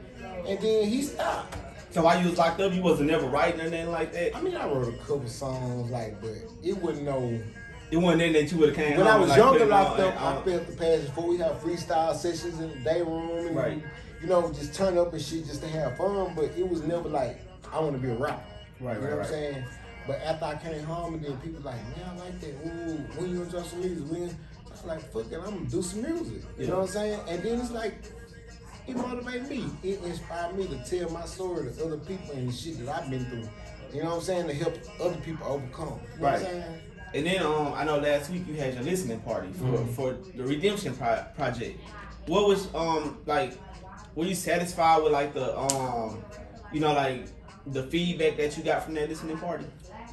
and then he stopped. So while you was locked up, you wasn't never writing or nothing like that? I mean, I wrote a couple songs, like, but it wasn't no. It wasn't then that you would have came When home I was and, like, younger, put it locked on, up, I felt the passion for. We had freestyle sessions in the day room, and Right. you know, just turn up and shit just to have fun. But it was never like I want to be a rapper. Right, you know right, what right. I'm saying? But after I came home, and then people like, "Man, I like that. Ooh, when you gonna drop some music? When?" I was like, "Fuck it, I'm gonna do some music." You know what I'm saying? And then it's like, it motivated me. It inspired me to tell my story to other people and the shit that I've been through. You know what I'm saying? To help other people overcome. You know what I'm saying? And then I know last week you had your listening party for the Redemption Project. What was like? Were you satisfied with like the you know, like the feedback that you got from that listening party?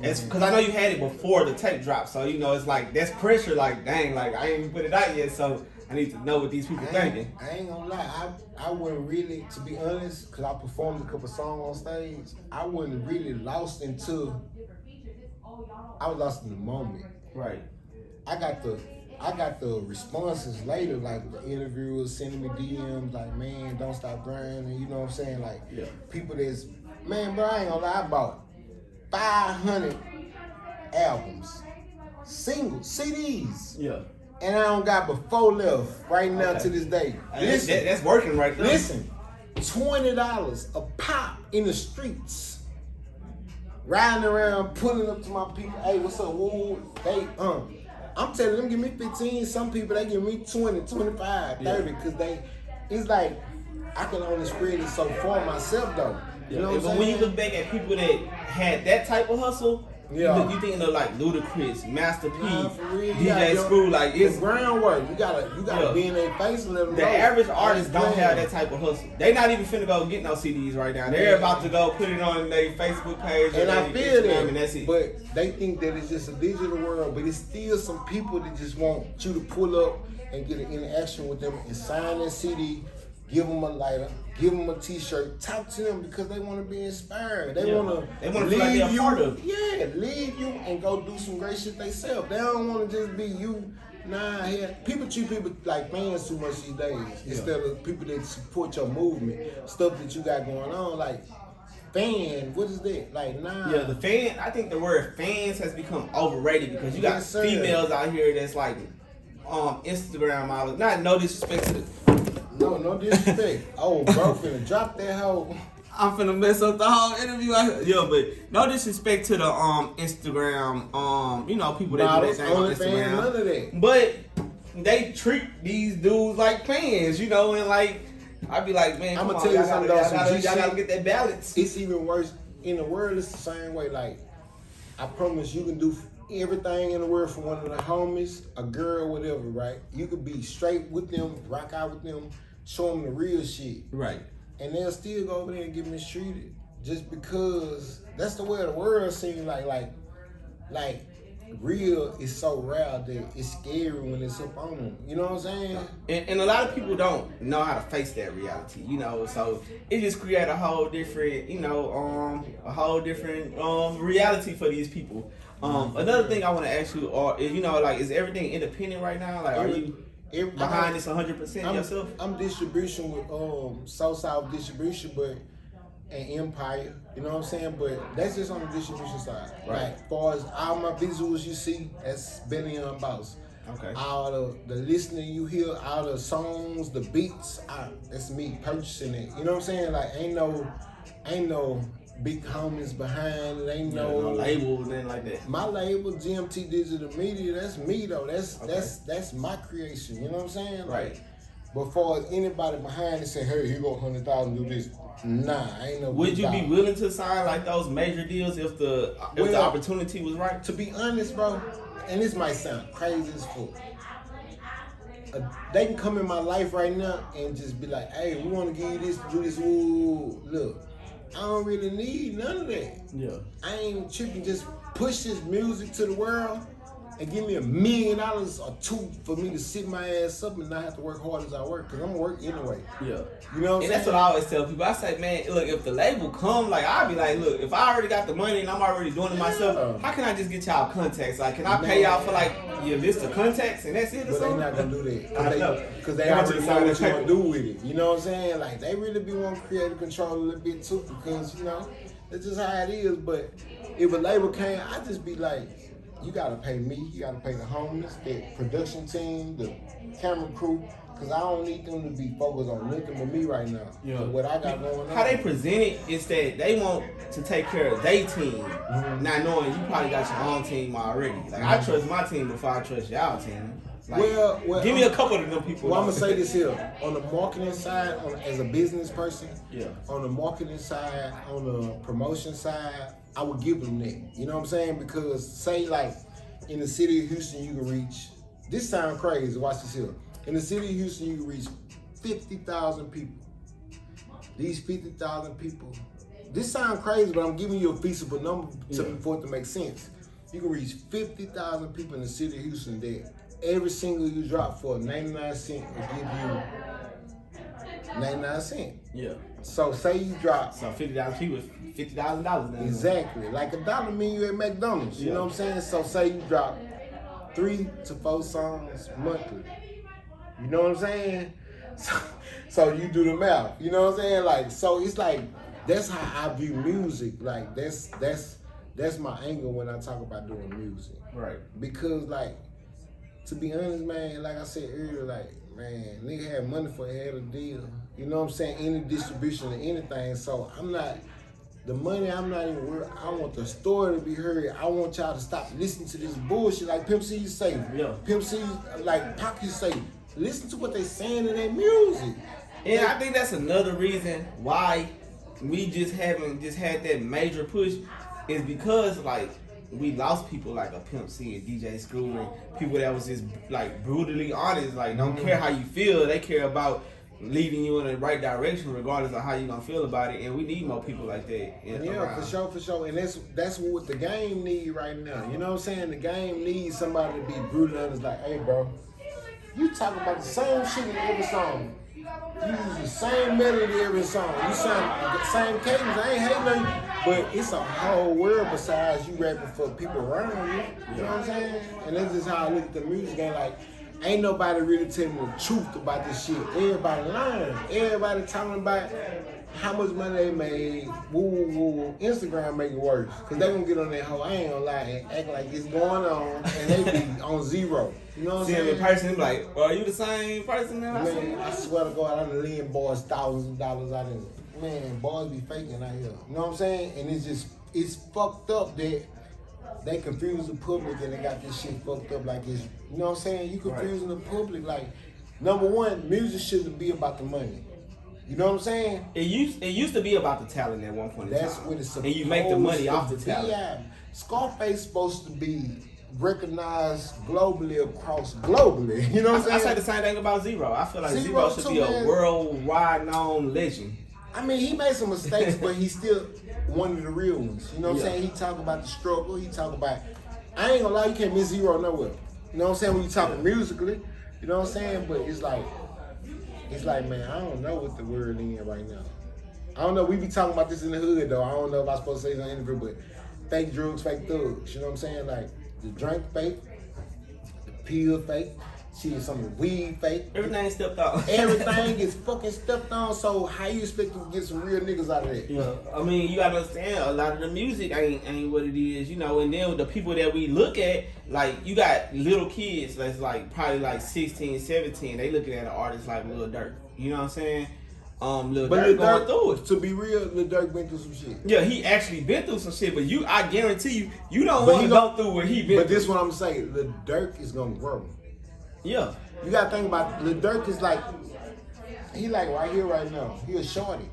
Because I know you had it before the tape dropped, so you know it's like that's pressure. Like, dang, like I ain't even put it out yet, so I need to know what these people thinking. I ain't gonna lie, I wasn't really, to be honest, because I performed a couple songs on stage, I wasn't really lost into. I was lost in the moment. Right. I got the responses later, like the interviewers sending me DMs, like, "Man, don't stop grinding." You know what I'm saying? Like, Yeah. people that's, man, bro, I ain't gonna lie, I bought 500 albums, singles, CDs. Yeah. And I don't got but 4 left right now Okay. to this day. Listen, that's working right there. Listen, $20 a pop in the streets. Riding around, pulling up to my people. "Hey, what's up? Woo?" They, I'm telling them, give me 15. Some people, they give me 20, 25, 30. Because it's like, I can only spread it so far myself, though. You know what I'm But saying? when you look back at people that had that type of hustle, Yeah. you think of like Ludacris, Master P, Nah, for real, you DJ gotta- Screw, like It's it's groundwork. You gotta Yeah. be in their face and let them the know. average artist I'm don't playing. have that type of hustle. They not even finna go get no CDs right now. They're about to go put it on their Facebook page And I their feel Instagram, that, and that's it. but they think that it's just a digital world, but it's still some people that just want you to pull up and get an interaction with them and sign their CD, give them a lighter, give them a T-shirt, talk to them because they want to be inspired. They Yeah. want They wanna to feel like leave they're a you, part of it. yeah, leave you and go do some great shit themselves. They don't want to just be you. Nah, yeah. People treat people like fans too much these days instead of people that support your movement, stuff that you got going on. Like, fan, what is that? Like, nah. Yeah, the fan. I think the word fans has become overrated because you got Yes, sir. females out here that's like Instagram models. Not no disrespect to the. No disrespect. Oh, bro, finna drop that hoe. I'm finna mess up the whole interview. Yeah, but no disrespect to the Instagram, you know, people that do Models, that thing on OnlyFans, Instagram. none of that. But they treat these dudes like fans, you know, and like I be like, man, I'ma come on, tell you y'all something, gotta- though, some y'all G gotta shit. get that balance. It's even worse. In the world, it's the same way. Like, I promise you can do everything in the world for one of the homies, a girl, whatever, right? You could be straight with them, rock out with them, show them the real shit. Right. And they'll still go over there and get mistreated. Just because that's the way the world seems like real is so rare that it's scary when it's up on them. You know what I'm saying? And a lot of people don't know how to face that reality, you know. So it just create a whole different, you know, reality for these people. Another thing I want to ask you, is you know, like, is everything independent right now? Like, are you behind this 100% yourself? I'm distribution with South Distribution, but and Empire. You know what I'm saying? But that's just on the distribution side. Right. Like, as far as all my visuals you see, that's Bellion Boss. Okay. All the listening you hear, all the songs, the beats, that's me purchasing it. You know what I'm saying? Like, ain't no big homies behind it. Ain't no labels, nothing like that. My label, GMT Digital Media, that's me though. That's my creation. You know what I'm saying? Right. But far as anybody behind it say, "Hey, here go 100,000, do this." Nah, ain't no. Would you be $100. willing to sign like those major deals if the opportunity was right? To be honest, bro, and this might sound crazy as fuck. They can come in my life right now and just be like, "Hey, we want to give you this, do this." Ooh, look, I don't really need none of that. Yeah. I ain't tripping. Just push this music to the world and give me $1 million or $2 for me to sit my ass up and not have to work hard as I work, because I'm gonna work anyway. Yeah. You know what I'm saying? That's what I always tell people. I say, man, look, if the label come, like, I'll be like, look, if I already got the money and I'm already doing it myself, how can I just get y'all contacts? Like, can I pay y'all for, like, your list of contacts and that's it or but something? they're not gonna do that. I know. Because they already know what you're gonna do with it. You know what I'm saying? Like, they really be wanting creative control a little bit too, because, you know, that's just how it is. But if a label came, I just be like, you gotta pay me, you gotta pay the homies, the production team, the camera crew, because I don't need them to be focused on nothing but me right now. Yeah. What I got going on. How they present it is that they want to take care of their team, not knowing you probably got your own team already. Like, I trust my team before I trust y'all team. Like, well, give me a couple of them people. Well, I'm gonna say this here: on the marketing side, as a business person, yeah. On the marketing side, on the promotion side, I would give them that. You know what I'm saying? Because say like in the city of Houston, you can reach. This sounds crazy. Watch this here. In the city of Houston, you can reach 50,000 people. These 50,000 people. This sounds crazy, but I'm giving you a feasible number for it to make sense. You can reach 50,000 people in the city of Houston that every single you drop for 99 cents will give you 99 cents. Yeah. So say you drop. So 50,000 people, $50,000 now. Exactly. Like $1 menu at McDonald's. You know what I'm saying? So say you drop 3 to 4 songs monthly. You know what I'm saying? So you do the math. You know what I'm saying? Like, so it's like, that's how I view music. Like, that's my angle when I talk about doing music. Right. Because, like, to be honest, man, like I said earlier, like, man, nigga had money for a head of deal. You know what I'm saying? Any distribution or anything. So I'm not even worried. I want the story to be heard. I want y'all to stop listening to this bullshit. Like Pimp C say. Yeah. Pimp C, like Pac say. Listen to what they saying in their music. And I think that's another reason why we just haven't just had that major push, is because like we lost people like a Pimp C and DJ Screw and people that was just like brutally honest, like don't care how you feel, they care about leading you in the right direction regardless of how you gonna feel about it, and we need more people like that. Yeah, for sure. And that's what the game need right now. You know what I'm saying? The game needs somebody to be brutally honest, like, hey bro, you talking about the same shit in every song. You use the same melody every song. You sound the same cadence. I ain't hating on you, but it's a whole world besides you rapping for people around you. You know what I'm saying? And that's just how I look at the music game. Like, ain't nobody really telling the truth about this shit. Everybody lying. Everybody talking about how much money they made. Woo. Instagram make it worse. Because they gonna get on that hoe, I ain't gonna lie, and act like it's going on, and they be on zero. You know what I'm saying? The person be like, well, are you the same person now? Man, I swear to God, I done lend boys thousands of dollars out of it. Man, boys be faking out here. You know what I'm saying? And it's fucked up that they confuse the public and they got this shit fucked up like it's, you know what I'm saying? You confusing the public. Like, number one, music shouldn't be about the money. You know what I'm saying? It used to be about the talent at one point in time. That's what it's supposed to be. And you make the money off the talent. Scarface supposed to be recognized globally. You know what I'm saying? I say the same thing about Zero. I feel like Zero should be a worldwide known legend. I mean, he made some mistakes, but he's still one of the real ones. You know what I'm saying? He talk about the struggle. He talk about, I ain't gonna lie, you can't miss Zero nowhere. You know what I'm saying? When you talking musically, you know what I'm saying? But it's like, man, I don't know what the word is right now. I don't know. We be talking about this in the hood, though. I don't know if I'm supposed to say this on the interview, but fake drugs, fake thugs. You know what I'm saying? Like, the drink fake, the pill fake, some of the weed fake. Everything stepped on. Everything gets fucking stepped on. So how you expect to get some real niggas out of that? Yeah, I mean, you gotta understand, a lot of the music ain't what it is, you know. And then the people that we look at, like, you got little kids that's like probably like 16, 17. They looking at an artist like Lil Durk. You know what I'm saying? Lil Durk going through it. To be real, Lil Durk been through some shit. Yeah, he actually been through some shit, but I guarantee you don't want to go through what he been through. But this is what I'm saying, Lil Durk is gonna grow. Yeah. You gotta think about Lil Durk is like, he like right here, right now. He a shorty.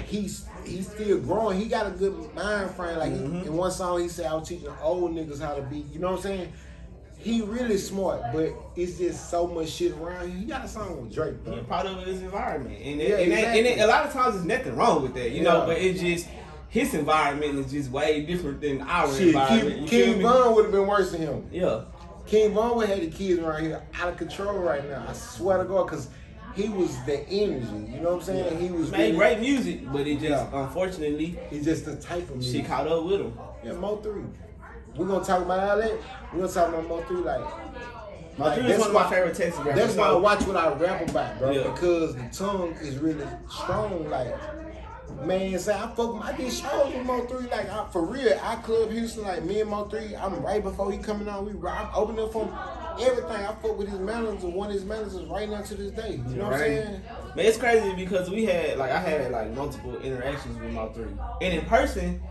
He's still growing. He got a good mind frame. Like in one song, he said, "I was teaching old niggas how to be." You know what I'm saying? He really smart, but it's just so much shit around him. He got a song with Drake, bro. He's part of his environment, and exactly. A lot of times there's nothing wrong with that, you know. But it's just his environment is just way different than our environment. King Von would have been worse than him. Yeah. King Von had the kids around here out of control right now. I swear to God, because he was the energy. You know what I'm saying? He was made great music, but it just unfortunately he's just the type of music. She caught up with him. Yeah, Mo 3. We're gonna talk about all that. We're gonna talk about Mo 3 like Mo 3 is one of my favorite Texas rappers. That's why I watch what I rap about, bro. Yeah. Because the tongue is really strong. Like, man, say I get shows with Mo 3. Like, for real, I Club Houston, like me and Mo 3, I'm right before he coming on. I'm opening up for him. Everything. I fuck with his managers, and one of his managers right now to this day. You know what I'm saying? Man, it's crazy because I had multiple interactions with Mo 3. And in person,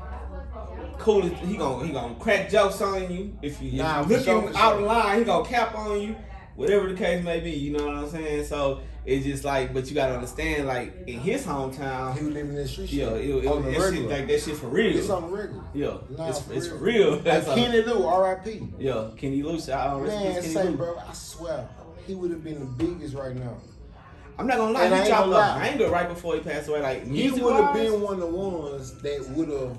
cool, he gonna crack jokes on you. If you looking out of line, he gonna cap on you. Whatever the case may be, you know what I'm saying? So it's just like, but you gotta understand, like in his hometown, he was living in the street. Yeah, that shit for real. It's on the regular. Yeah, it's for real. Like Kenny Lou, R.I.P. Yeah, Kenny Lou. Man, say, bro, I swear, he would have been the biggest right now. I'm not gonna lie, he dropped a banger right before he passed away. Like he would have been one of the ones that would have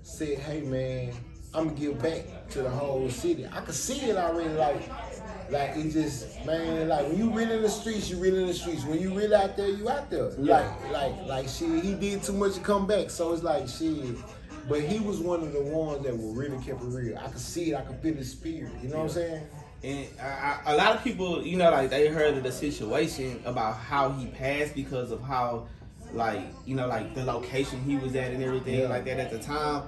said, "Hey man, I'm gonna give back to the whole city." I could see it already. Like it just, man, like when you really in the streets, you really in the streets. When you really out there, you out there. Yeah. Like shit, he did too much to come back. So it's like shit. But he was one of the ones that were really kept it real. I could see it, I could feel his spirit. You know what I'm saying? And a lot of people, you know, like they heard of the situation about how he passed because of how, like, you know, like the location he was at and everything like that at the time.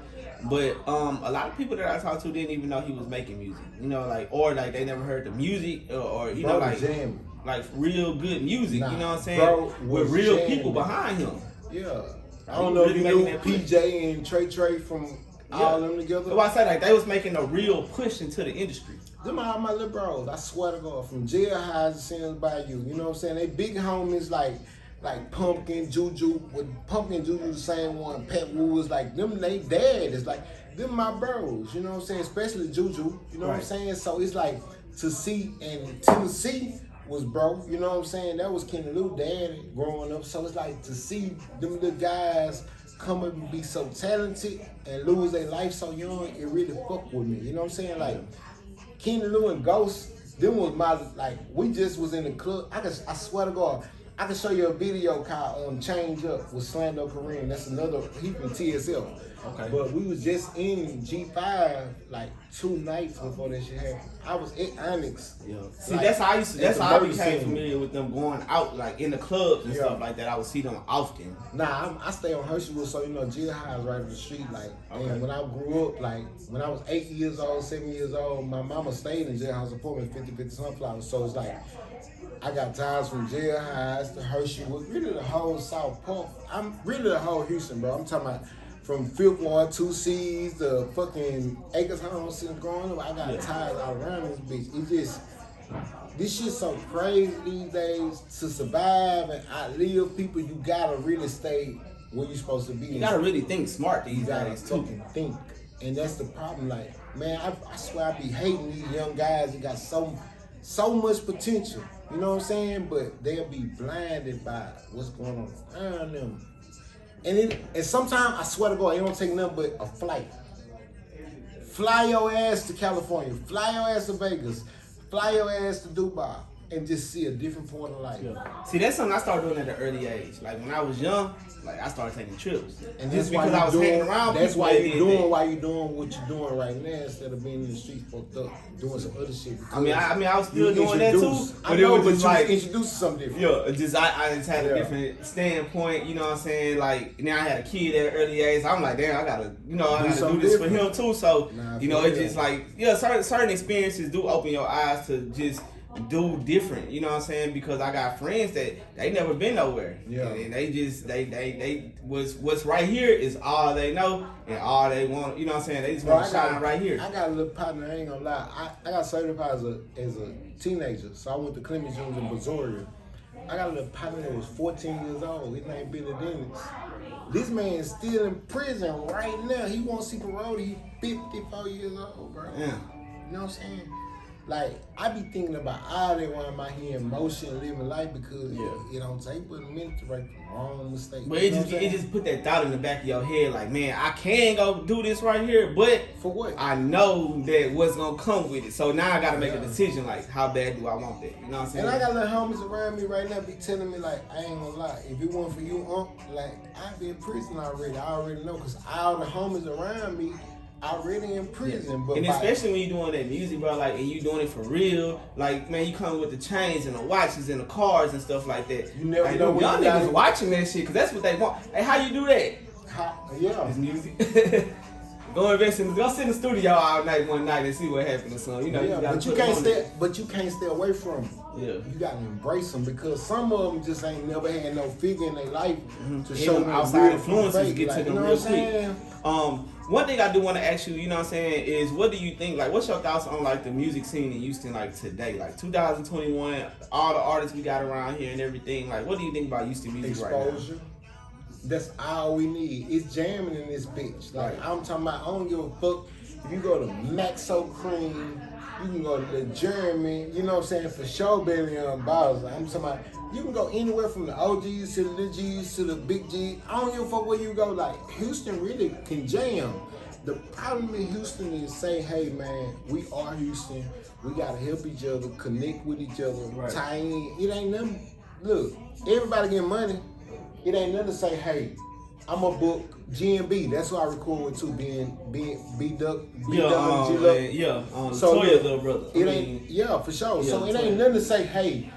But a lot of people that I talked to didn't even know he was making music, you know, like, or like they never heard the music, or you know, like real good music, you know what I'm saying, with real people behind him. Yeah, I don't know if you knew PJ and Trey from all them together. So I say like they was making a real push into the industry. Them are my little bros. I swear to God, from Jailhouse to Sims Bayou, you know what I'm saying? They big homies like Pumpkin, Juju, with Pumpkin, Juju the same one, Pat Woods, like them, they dad is like, them my bros, you know what I'm saying? Especially Juju, you know what I'm saying? So it's like, to see, and Tennessee was bro, you know what I'm saying? That was Kenny Lou daddy growing up. So it's like, to see them little guys come up and be so talented and lose their life so young, it really fucked with me, you know what I'm saying? Like, Kenny Lou and Ghost, them was my, like, we just was in the club. I swear to God, I can show you a video called Change Up with Slando Kareem. That's another, he from TSL. Okay. But we was just in G5 like 2 nights before that shit happened. I was at Onyx. Yeah. See, like, that's how I became familiar with them going out, like in the clubs and stuff like that. I would see them often. Nah, I stay on Hersheywood, so you know, Jailhouse is right up the street. Like, and when I grew up, like when I was 8 years old, 7 years old, my mama stayed in Jailhouse apartment 5050 Sunflower. So it's like, I got ties from Jailhouse to Hersheywood, really the whole South Park. I'm really the whole Houston, bro. I'm talking about from Fifth Ward, 2Cs, to fucking Acres Homes since growing up. I got ties all around this bitch. It's just, this shit's so crazy these days. To survive and outlive people, you gotta really stay where you're supposed to be. You gotta really think smart these days too. Think. And that's the problem. Like, man, I swear I be hating these young guys that got so much potential. You know what I'm saying? But they'll be blinded by what's going on around them. And sometimes, I swear to God, it don't take nothing but a flight. Fly your ass to California. Fly your ass to Vegas. Fly your ass to Dubai. And just see a different point of life. Yeah. See, that's something I started doing at an early age. Like when I was young, like I started taking trips. And that's why I was hanging around. That's why you're doing what you're doing right now instead of being in the street fucked up, doing some other shit. I mean, I was still doing that too. But it was just like introduce something different. Yeah, I just had a different standpoint. You know what I'm saying? Like now I had a kid at an early age. I'm like, damn, I gotta do this for him too. So it's just like certain experiences do open your eyes to just do different, you know what I'm saying? Because I got friends that they never been nowhere. Yeah. And they just they what's right here is all they know and all they want, you know what I'm saying? They just want to shine right here. I got a little partner, I ain't gonna lie. I got certified as a teenager. So I went to Clemens Jones in Missouri. I got a little partner that was 14 years old. His name Billy Dennis. This man is still in prison right now. He won't see parole. He's 54 years old, bro. Yeah. You know what I'm saying? like I be thinking about all that while I'm out here in motion, living life, because it don't take but a minute to make the wrong mistake. But it just put that thought in the back of your head, like, man, I can go do this right here, but for what? I know that what's gonna come with it. So now I gotta make a decision, like, how bad do I want that? You know what I'm saying? And I got little homies around me right now be telling me, like, I ain't gonna lie, if it wasn't for you, like, I'd be in prison already. I already know, because all the homies around me already in prison. But and especially when you doing that music, bro, like, and you doing it for real, like, man, you come with the chains and the watches and the cars and stuff like that. You never like, know y'all niggas watching that shit, because that's what they want. Hey, how you do that? This music. Go invest in, go sit in the studio all night one night and see what happens or something. You know, but you can't stay away from them. Yeah. You gotta embrace them, because some of them just ain't never had no figure in their life to show them outside influences get to them real quick. One thing I do want to ask you, you know what I'm saying, is what do you think, like, what's your thoughts on, like, the music scene in Houston, like, today? Like, 2021, all the artists we got around here and everything, like, what do you think about Houston music right now? Exposure. That's all we need. It's jamming in this bitch. Like, I'm talking about, I don't give a fuck if you go to Maxo Cream, you can go to the Jeremy, you know what I'm saying, for sure, Bellion Bowser. I'm talking about, you can go anywhere from the OGs to the little G's to the big G's. I don't give a fuck where you go. Like, Houston really can jam. The problem in Houston is say, hey, man, we are Houston. We got to help each other, connect with each other, tie in. It ain't nothing. Look, everybody get money. It ain't nothing to say, hey, I'm a book G&B. That's who I record with too, being B-Duck, so Toya little brother. For sure. So it ain't nothing to say, hey,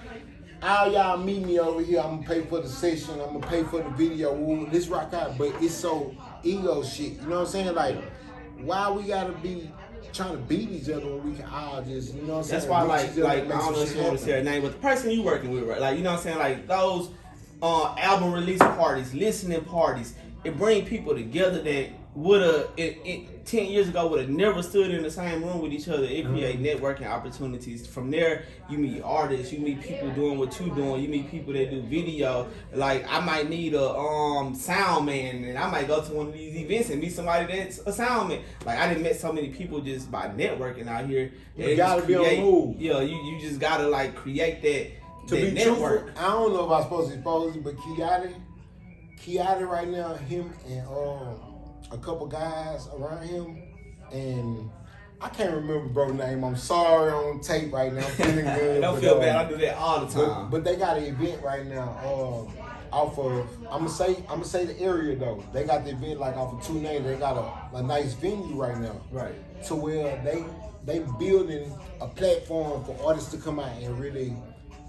all y'all meet me over here, I'm gonna pay for the session, I'm gonna pay for the video, let's rock out. But it's so ego shit, you know what I'm saying? Like, why we gotta be trying to beat each other when we can all just, you know what I'm saying? That's why, like I don't know if you want to say her name, but the person you working with, right? Like, you know what I'm saying? Like, those album release parties, listening parties, it bring people together that would have 10 years ago would have never stood in the same room with each other. It create networking opportunities. From there, you meet artists, you meet people doing what you doing, you meet people that do video. Like, I might need a sound man, and I might go to one of these events and meet somebody that's a sound man. Like, I done met so many people just by networking out here. You gotta be on the move. Yeah, you just gotta, like, create that. To be network. Truthful, I don't know if I'm supposed to expose it, but Kiati right now, him and a couple guys around him, and I can't remember bro's name. I'm sorry, on tape right now. I'm feeling good. Don't feel bad. I do that all the time. But they got an event right now. Off of I'm gonna say the area though. They got the event like off of 2 names. They got a nice venue right now. Right. To where they building a platform for artists to come out and really,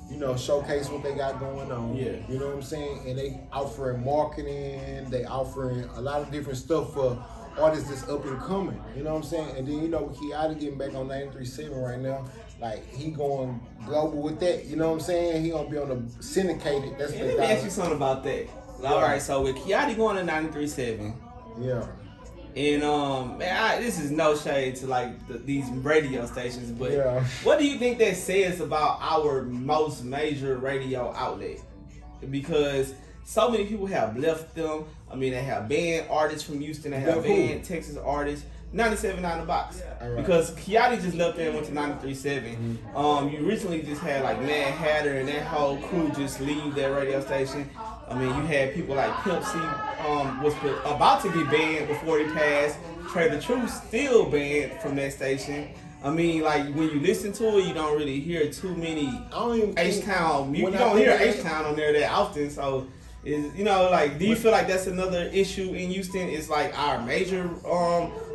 you know, showcase what they got going on. Yeah. You know what I'm saying? And they offering marketing, they offering a lot of different stuff for artists that's up and coming. You know what I'm saying? And then, you know, with Kiati getting back on 93.7 right now, like, he going global with that. You know what I'm saying? He gonna be on the syndicated. That's let me ask you something about that. All right, so with Kiati going to 93.7. Yeah. And man, this is no shade to like these radio stations, but what do you think that says about our most major radio outlet? Because so many people have left them. I mean, they have banned artists from Houston. They have banned Texas artists. 97.9 The Box. Right. Because Kiati just left there and went to 93.7. You recently just had like Mad Hatter and that whole crew just leave that radio station. I mean, you had people like Pimp C was about to get banned before he passed. Trey the Truth still banned from that station. I mean, like, when you listen to it, you don't really hear too many H-Town. You don't hear H-Town on there that often, so... You know, like, do you feel like that's another issue in Houston? It's like our major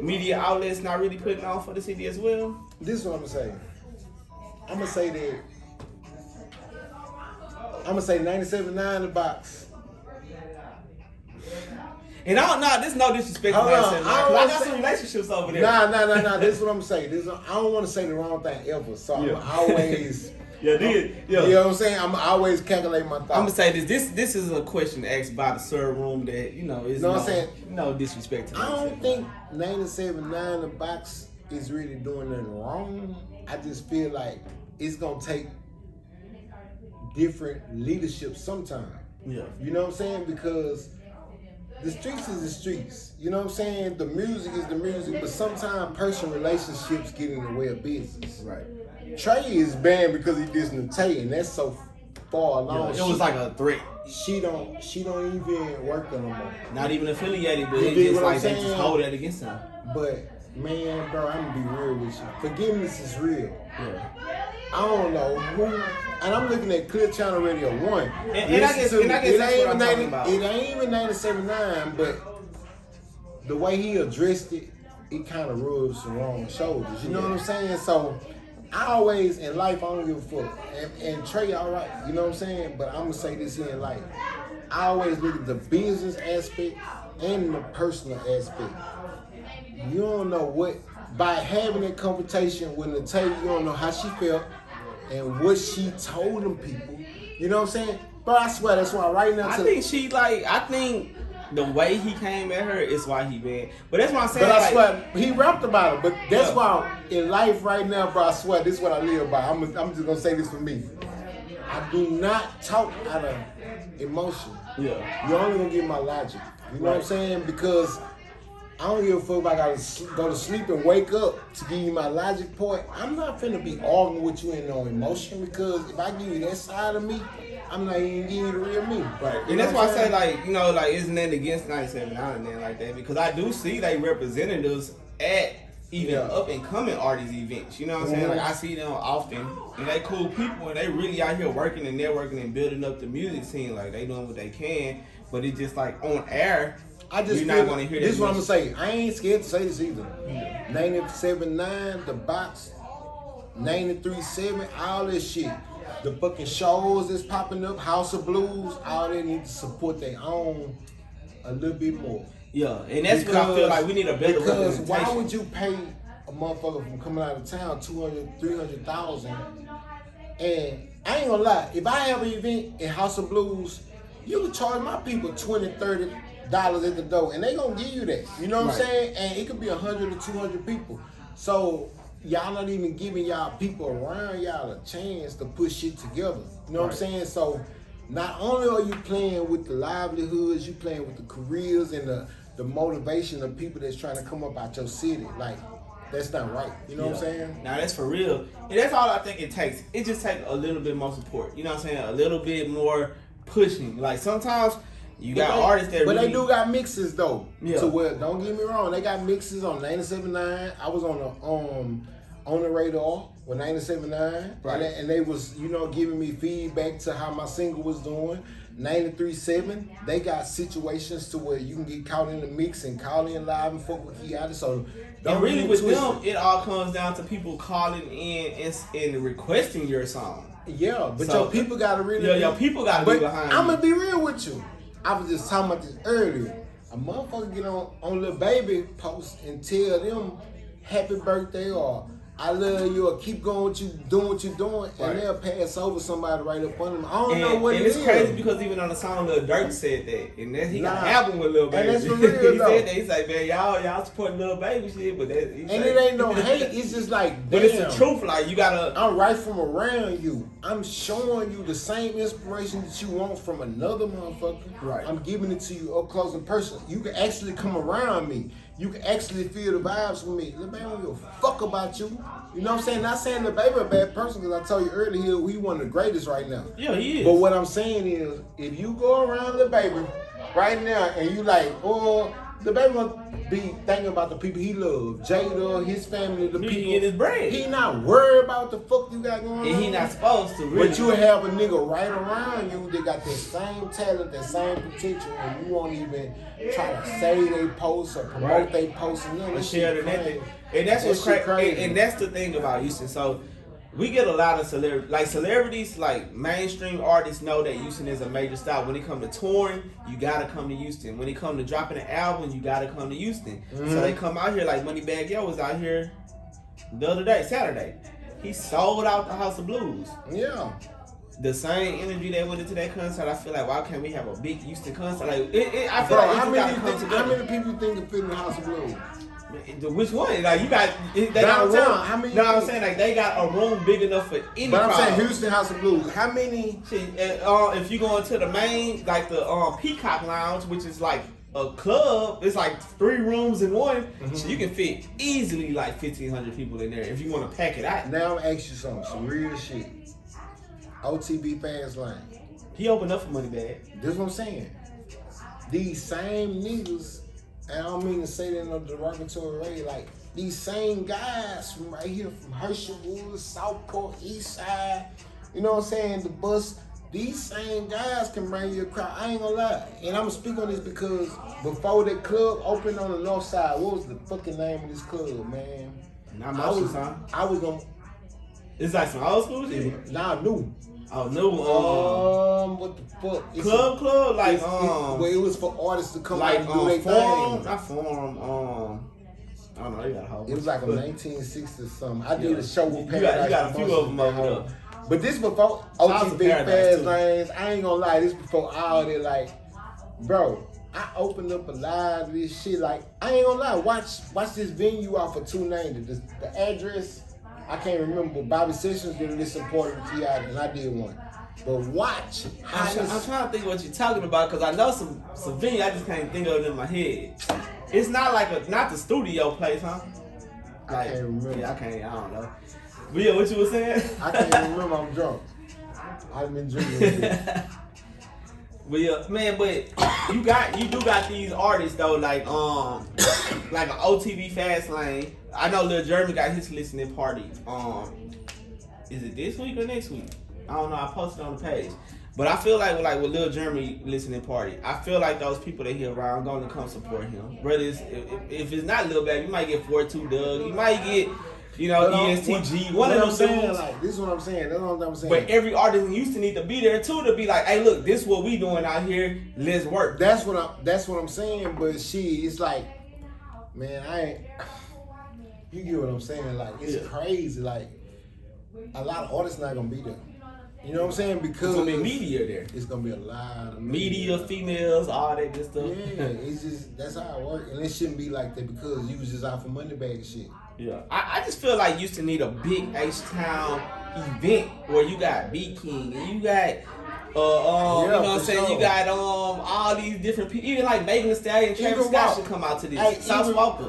media outlets not really putting on for the city as well? This is what I'm gonna say. I'm gonna say that. I'm gonna say 97.9 The Box. And I don't know, there's no disrespect to 97.9. I got some relationships over there. Nah. This is what I'm gonna say. I don't want to say the wrong thing ever. So I'm always. You know what I'm saying? I'm always calculating my thoughts. I'm gonna say this is a question asked by the serve room that, you know, is no disrespect to I don't think 97.9 The Box is really doing nothing wrong. I just feel like it's gonna take different leadership sometime. Yeah. You know what I'm saying? Because the streets is the streets. You know what I'm saying? The music is the music, but sometimes personal relationships get in the way of business. Right. Trey is banned because he dissing to Tay, and that's so far along. Yeah, it was like a threat. She don't even work on no more. Not even affiliated, but You it's dig just what I'm like they saying? just hold it against him. But man, bro, I'm gonna be real with you. Forgiveness is real. Yeah. I don't know who, and I'm looking at Clear Channel Radio 1. And I guess that's what I'm talking about. It ain't even 97.9, but the way he addressed it, it kind of rubs some wrong shoulders. You know what I'm saying? So I always, in life, I don't give a fuck. And Trey, all right, you know what I'm saying? But I'm going to say this here in life. I always look at the business aspect and the personal aspect. You don't know what, by having that confrontation with Natalia, you don't know how she felt and what she told them people. You know what I'm saying? But I swear, that's why right now. I think the way he came at her is why he bad. But that's what I'm saying. But I swear, he rapped about it. But that's why in life right now, bro, I swear, this is what I live by. I'm just going to say this for me. I do not talk out of emotion. Yeah. You're only going to get my logic. You know what I'm saying? Because I don't give a fuck if I gotta go to sleep and wake up to give you my logic point. I'm not finna be arguing with you in no emotion, because if I give you that side of me, I'm not even giving you the real me. Right. And that's why I say, like, you know, like, isn't that against 97 out and then like that? Because I do see like representatives at even up and coming artist events. You know what I'm saying? Like, I see them often, and they cool people, and they really out here working and networking and building up the music scene. Like, they doing what they can, but it's just like on air. I just You're not gonna hear this. Is what I'm much. gonna say. I ain't scared to say this either. 97.9, the box, 93.7, all this shit. The fucking shows that's popping up, House of Blues, all they need to support their own a little bit more. Yeah, and that's what I feel like we need a better Because representation. why would you pay a motherfucker from coming out of town 200, 300,000? And I ain't gonna lie, if I have an event in House of Blues, you can charge my people $20, $30 at the door, and they gonna give you that. You know what I'm saying? And it could be 100 or 200 people. So y'all not even giving y'all people around y'all a chance to put shit together. You know what I'm saying? So not only are you playing with the livelihoods, you playing with the careers and the motivation of people that's trying to come up out your city. Like, that's not right. You know what I'm saying? Now that's for real. And that's all I think it takes. It just takes a little bit more support. You know what I'm saying? A little bit more pushing. Like, sometimes you got artists that But really, they do got mixes though. Yeah. So well, don't get me wrong, they got mixes on 97.9. I was on the radar with 97.9. Right. And they was, you know, giving me feedback to how my single was doing. 93.7, they got situations to where you can get caught in the mix and call in live and fuck with Kiata. So don't and really get with twisted. them, it all comes down to people calling in and requesting your song. Yeah, but So, your people gotta really. Yeah, your people gotta be But behind I'm you. gonna be real with you. I was just talking about this earlier. A motherfucker get on Lil Baby post and tell them happy birthday or I love you or keep going with you, doing what you're doing, and they'll pass over somebody right up under them. I don't know what and it it's is. crazy because even on the song Lil Durk said that, and then he got an album with Lil Baby. And that's for real, he though. said that. He's like, man, y'all supporting Lil Baby shit, but that, And it ain't no hate. It's just like, damn. But it's the truth. Like, you gotta. I'm right from around you. I'm showing you the same inspiration that you want from another motherfucker. Right. I'm giving it to you up close and personal. You can actually come around me. You can actually feel the vibes with me. Lil Baby don't give a fuck about you. You know what I'm saying? Not saying Lil Baby a bad person, because I told you earlier he one of the greatest right now. Yeah, he is. But what I'm saying is, if you go around Lil Baby right now and you like, oh, Lil Baby gonna be thinking about the people he love, Jada, his family, the He people. get his bread. He not worried about the fuck you got going on. And he not supposed to, really. But you have a nigga right around you that got that same talent, that same potential, and you won't even try to say they post or promote they post and nothing. And share the net. And that's what's crazy. And that's the thing about Houston. So we get a lot of celebrities, like mainstream artists know that Houston is a major stop. When it comes to touring, you gotta come to Houston. When it comes to dropping an album, you gotta come to Houston. So they come out here. Like Moneybagg Yo was out here the other day, Saturday. He sold out the House of Blues. Yeah. The same energy that went into that concert, I feel like, why can't we have a big Houston concert? Like, I feel Bro, like how it gotta come many together. people think can fit in the House of Blues? Which one? Like, you got, they got a Downtown, room. how many No, I'm people- saying, like, they got a room big enough for any But I'm crowd. saying Houston House of Blues. How many? Shit, if you go into the main, like the Peacock Lounge, which is like a club, it's like 3 rooms in one. So you can fit easily like 1,500 people in there if you want to pack it out. Now I'm asking you some real shit. OTB Fast Lane. He opened up for Moneybag. This is what I'm saying. These same niggas, and I don't mean to say that in a derogatory way, like these same guys from right here, from Herschelwood, Southport, East Side, you know what I'm saying, the bus, these same guys can bring you a crowd. I ain't gonna lie. And I'm gonna speak on this because before that club opened on the north side, what was the fucking name of this club, man? Not much, I was gonna. It's like some old school shit? Nah, new. Oh, new. What the fuck? It's club, like, well, it was for artists to come like, out and do their forum, thing. not forum, I don't know, they got a whole bunch. It was like a 1960 or something. I did a show with you got a few of them over there. But this before OTB Fast Lanes. I ain't gonna lie, this before all that. Like, bro, I opened up a live of this shit. Like, I ain't gonna lie, watch this venue out for 290. The address, I can't remember, but Bobby Sessions did this important to T.I. and I did one. But watch how I'm trying to think what you're talking about because I know some venue, I just can't think of it in my head. It's not like not the studio place, huh? Like, I can't remember. Yeah, I don't know. But yeah, what you were saying? I can't remember, I'm drunk. I've been drinking. But yeah, man, but you do got these artists though, like an OTB Fast Lane. I know Lil Jeremy got his listening party. Is it this week or next week? I don't know. I posted on the page. But I feel like with Lil Jeremy listening party, I feel like those people that he around going to come support him. Whether if it's not Lil Baby, you might get 42 Doug, you might get ESTG, one of them saying, like, this is what I'm saying. That's what I'm saying. But every artist used to need to be there too to be like, hey, look, this is what we doing out here. Let's work. That's what I'm saying. But it's like, man, you get what I'm saying? Like, it's crazy. Like, a lot of artists not gonna be there. You know what I'm saying? Because it's gonna be media there. It's gonna be a lot of media, females, all that good stuff. Yeah, it's just that's how it works, and it shouldn't be like that because you was just out for money bag and shit. Yeah, I just feel like you used to need a big H-Town event where you got B King and you got you know what I'm saying? Sure. You got all these different people, even like Megan Thee Stallion, Travis Scott should come out to this.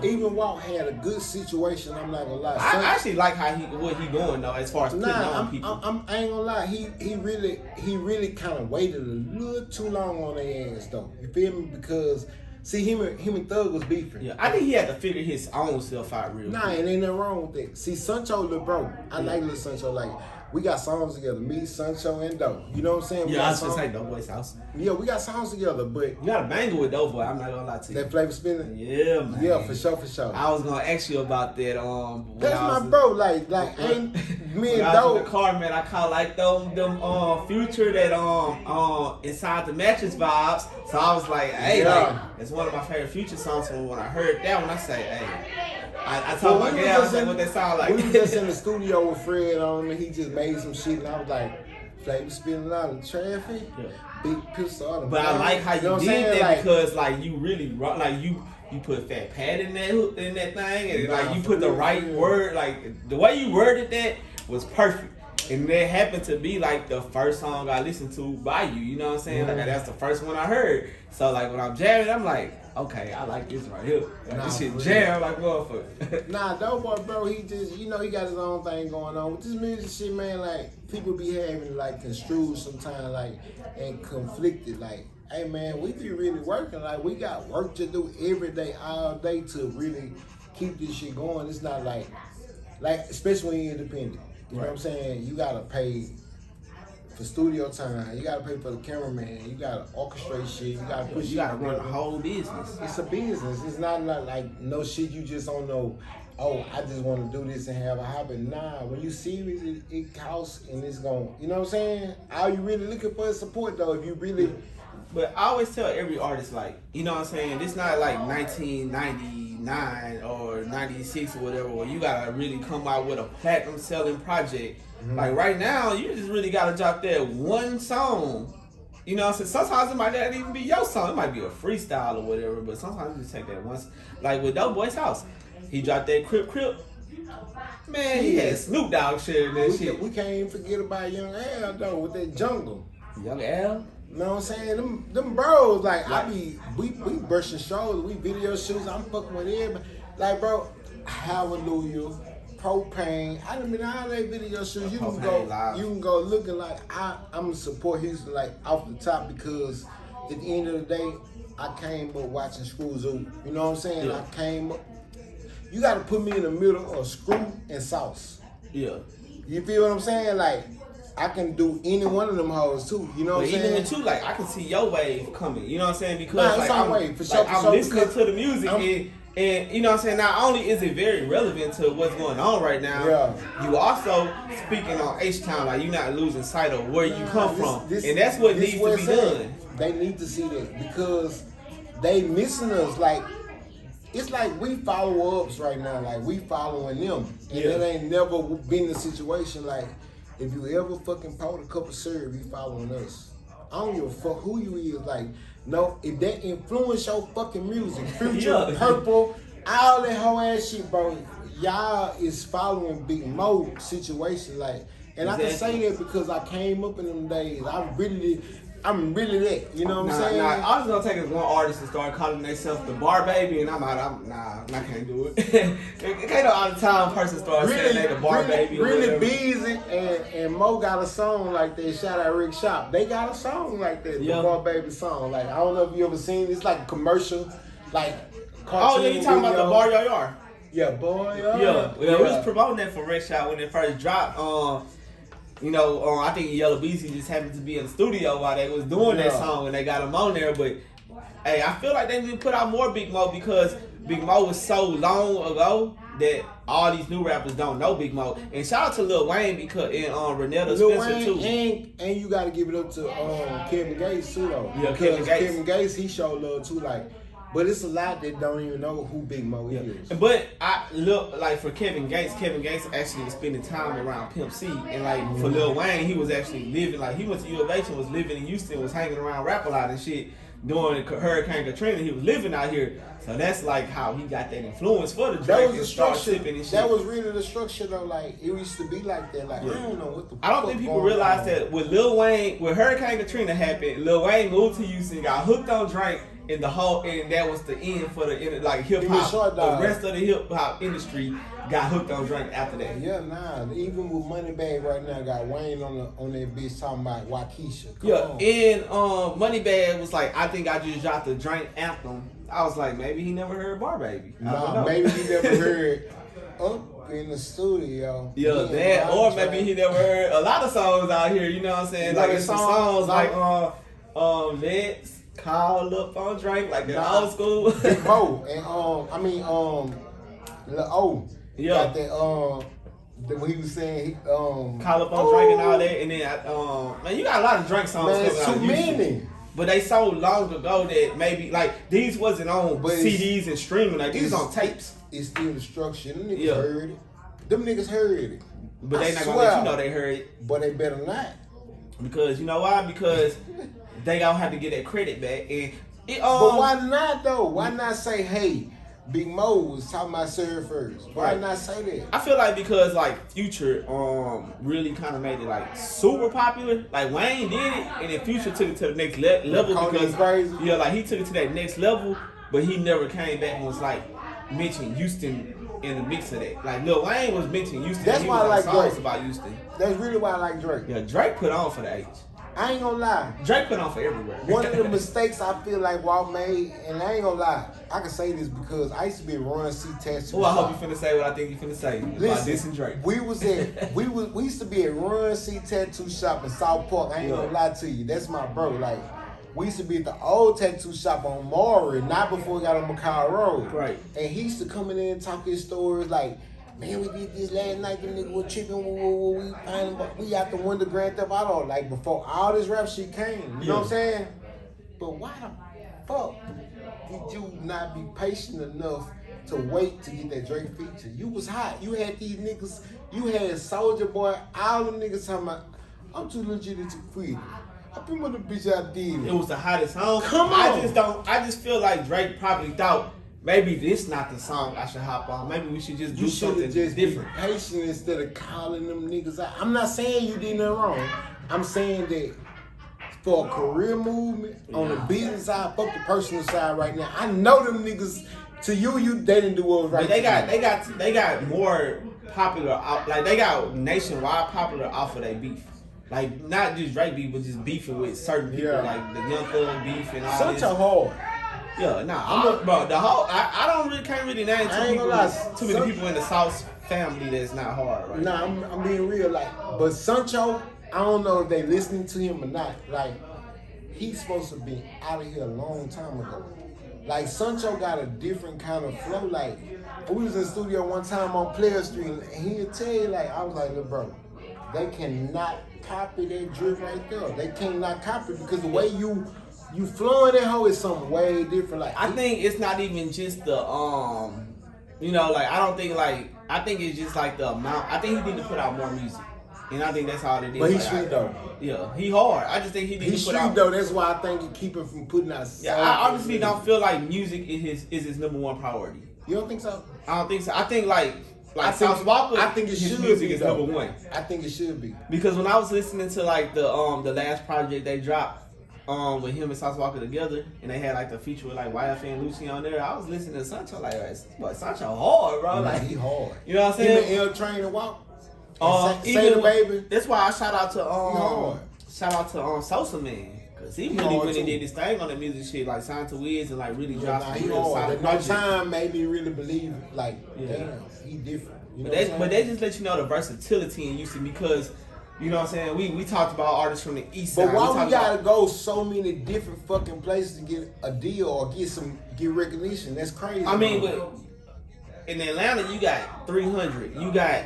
Even Walt had a good situation. I'm not gonna lie. I actually like what he doing though, as far as putting on people. I ain't gonna lie. He really kind of waited a little too long on their ass though. You feel me? Because see, him and Thug was beefing. Yeah, I think he had to figure his own self out real quick. It ain't nothing wrong with that. See, Sancho, little bro, I like little Sancho. Like, we got songs together, me, Sancho, and Doe. You know what I'm saying? Yeah, I was just saying Doughboy's house. Yeah, we got songs together, but you got a banger with Doughboy. I'm not gonna lie to you. That Flavor Spinning. Yeah, man. Yeah, for sure. I was gonna ask you about that. That's my bro. Like, ain't me and Doe. I was in the car, man. I caught like them Future that Inside the Mattress vibes. So I was like, hey, like, it's one of my favorite Future songs. So when I heard that one, I say, hey. I told my girl, I was like, what that sound like? We was just in the studio with Fred on and he just made some shit and I was like, Flavor spinning out of traffic, big pistol on the But I like how you did that because like you really like you put Fat Pat in that thing and like you put the right word, like the way you worded that was perfect. And that happened to be like the first song I listened to by you, you know what I'm saying? Like that's the first one I heard. So like when I'm jamming, I'm like, okay, I like this right here. Like, this shit jam like motherfucker. Doughboy, bro, he just, he got his own thing going on. With this music shit, man, like, people be having, like, construed sometimes, like, and conflicted. Like, hey, man, we be really working. Like, we got work to do every day, all day to really keep this shit going. It's not like especially when you're independent. You know what I'm saying? You got to pay for studio time. You got to pay for the cameraman. You got to orchestrate shit. You got to You got to run the whole business. It's a business. It's not like no shit you just don't know, oh, I just want to do this and have a hobby. Nah, when you serious, it costs and it's going, you know what I'm saying? All you really looking for is support though. If you really... But I always tell every artist, like, you know what I'm saying? It's not like 1999 or 96 or whatever, where you gotta really come out with a platinum selling project. Mm-hmm. Like right now, you just really gotta drop that one song. You know what I'm saying? Sometimes it might not even be your song. It might be a freestyle or whatever, but sometimes you just take that once. Like with Doughboy's house. He dropped that Crip. Man, he had Snoop Dogg sharing that shit. We can't even forget about Young Al though with that Jungle. Young Al? You know what I'm saying? Them bros, like we brushing shoulders, we video shoots, I'm fucking with everybody. Like, bro, Hallelujah, Propane. I done been all that video shoots. You can go looking like I'm gonna support Houston like off the top because at the end of the day, I came up watching Screw Zoo. You know what I'm saying? Yeah. I came up. You gotta put me in the middle of Screw and Sauce. Yeah. You feel what I'm saying? Like, I can do any one of them hoes too. You know what I'm saying? Even with you, like, I can see your wave coming. You know what I'm saying? Because it's on wave for sure. I'm listening to the music and you know what I'm saying? Not only is it very relevant to what's going on right now, you also speaking on H-Town, like you're not losing sight of where you come from. And that's what needs to be done. They need to see that because they missing us. Like, it's like we follow-ups right now. Like, we following them. And it ain't never been the situation. Like, if you ever fucking poured a cup of syrup, you following us. I don't give a fuck who you is. Like, no, if that influence your fucking music, Future, Purple, all that whole ass shit, bro, y'all is following Big Mo situation. Like, and I can say that because I came up in them days. I'm really that. You know what I'm saying? I was gonna take as one artist and start calling themselves the Bar Baby, and I can't do it. Can't no out of town person start saying they the Bar Baby. Really Beezy and Mo got a song like that. Shout out Rick Shop. They got a song like that. The Bar Baby song. Like, I don't know if you ever seen it. It's like a commercial, like cartoon. Oh, yeah, you talking about the Bar Yar? Yeah, boy. Yeah, we was promoting that for Rick Shop when it first dropped. You know, I think Yellow Beezy just happened to be in the studio while they was doing that song and they got him on there. But hey, I feel like they need to put out more Big Mo because Big Mo was so long ago that all these new rappers don't know Big Mo. And shout out to Lil Wayne because Renetta Spencer too. And you got to give it up to Kevin Gates too though. Yeah, because Kevin Gates he showed love too. Like, but it's a lot that don't even know who Big Mo is. But I look like for Kevin Gates actually was spending time around Pimp C. And like for Lil Wayne, he was actually living, like he went to U of H and was living in Houston, was hanging around Rap a lot and shit. During Hurricane Katrina, he was living out here. So that's like how he got that influence for the Drake. That was the structure. That was really the structure though. Like, it used to be like that. Like, I don't know what the I don't think people realize that with Lil Wayne, when Hurricane Katrina happened, Lil Wayne moved to Houston, got hooked on Drake. And that was the end for the hip hop. The rest of the hip hop industry got hooked on Drake after that. Yeah, even with Moneybag right now, got Wayne on that bitch talking about Waukesha. And Moneybag was like, I think I just dropped the Drake anthem. I was like, maybe he never heard Bar Baby. Maybe he never heard Up in the Studio. Yeah, that, or maybe he never heard a lot of songs out here. You know what I'm saying? Like it's songs like Let's Call Up on Drake, like that old school. Big Mo and Lil O. Got that when he was saying Call Up on Drake and all that, and then man, you got a lot of Drake songs. Man, it's too many. But they so long ago that maybe like these wasn't on CDs and streaming, like these on tapes. It's still the structure. Them niggas heard it. Them niggas heard it. But they not gonna let you know they heard it. But they better not. Because you know why? Because they gonna have to get that credit back. And but why not though? Why not say, hey, Big Mo was talking about Sir first? Why not say that? I feel like because like Future really kind of made it like super popular. Like Wayne did it, and then Future took it to the next level because crazy. Yeah, like he took it to that next level, but he never came back and was like mentioning Houston in the mix of that. Like Lil Wayne was mentioning Houston. That's why I like Drake. About Houston. That's really why I like Drake. Yeah, Drake put on for the H. I ain't gonna lie. Drake put on for everywhere. One of the mistakes I feel like Walt made, and I ain't gonna lie, I can say this because I used to be a Run C tattoo. Oh, I hope you finna say what I think you finna say about this and Drake. We used to be at Run C tattoo shop in South Park. I ain't gonna lie to you. That's my bro. Like, we used to be at the old tattoo shop on Maury, not before we got on Macau Road. Right. And he used to come in there and talk his stories like, man, we did this last night, them niggas were tripping, we out the window Grand Theft Auto, like before all this rap shit came, you know what I'm saying? But why the fuck did you not be patient enough to wait to get that Drake feature? You was hot, you had these niggas, you had Soulja Boy, all them niggas talking about, I'm too legit to quit. I been with the bitch I did. It was the hottest song. Come on. I just feel like Drake probably thought, maybe this not the song I should hop on. Maybe we should just do something just different. Be patient instead of calling them niggas out. I'm not saying you did nothing wrong. I'm saying that for a career movement on the business side, fuck the personal side right now. I know them niggas. To you they didn't do what was right. But they got more popular, like they got nationwide popular off of their beef. Like not just Drake beef, but just beefing with certain people, like the Young Thug beef and all Such this. a hard. Yeah, bro. The whole I can't really name too many people in the South family that's not hard, right? Nah, I'm being real, like, but Sancho, I don't know if they listening to him or not. Like, he's supposed to be out of here a long time ago. Like, Sancho got a different kind of flow. Like, we was in the studio one time on Player Street, and he'll tell you, like, I was like, look, bro, they cannot copy that drip right there. They cannot copy it because the way you flowing that hoe is something way different. Like, I think it's not even just the you know, like I think it's just like the amount. I think he need to put out more music, and I think that's all it is. But he's street though. Yeah, he hard. I just think he needs to put out. He's street though. That's why I think he keep him from putting out. Yeah, I honestly don't feel like music is his number one priority. You don't think so? I don't think so. I think like South Walker. I think it should music be is though. number one. I think it should be because when I was listening to like the last project they dropped. With him and Sauce Walker together, and they had like the feature with like YF and Lucy on there. I was listening to Sancho like, boy, Sancho hard, bro. Like he hard. You know what I'm saying? Him and L Train and Walk. Even the baby. That's why I shout out to Sosa Man, cause he really went and did his thing on the music shit, like signed to Wiz and like really dropped some real solid projects. No Time made me really believe like, damn, he different. You know but they just let you know the versatility in Houston because. You know what I'm saying? We talked about artists from the east side. But why we gotta go so many different fucking places to get a deal or get recognition? That's crazy. I mean, but in Atlanta, you got 300. You got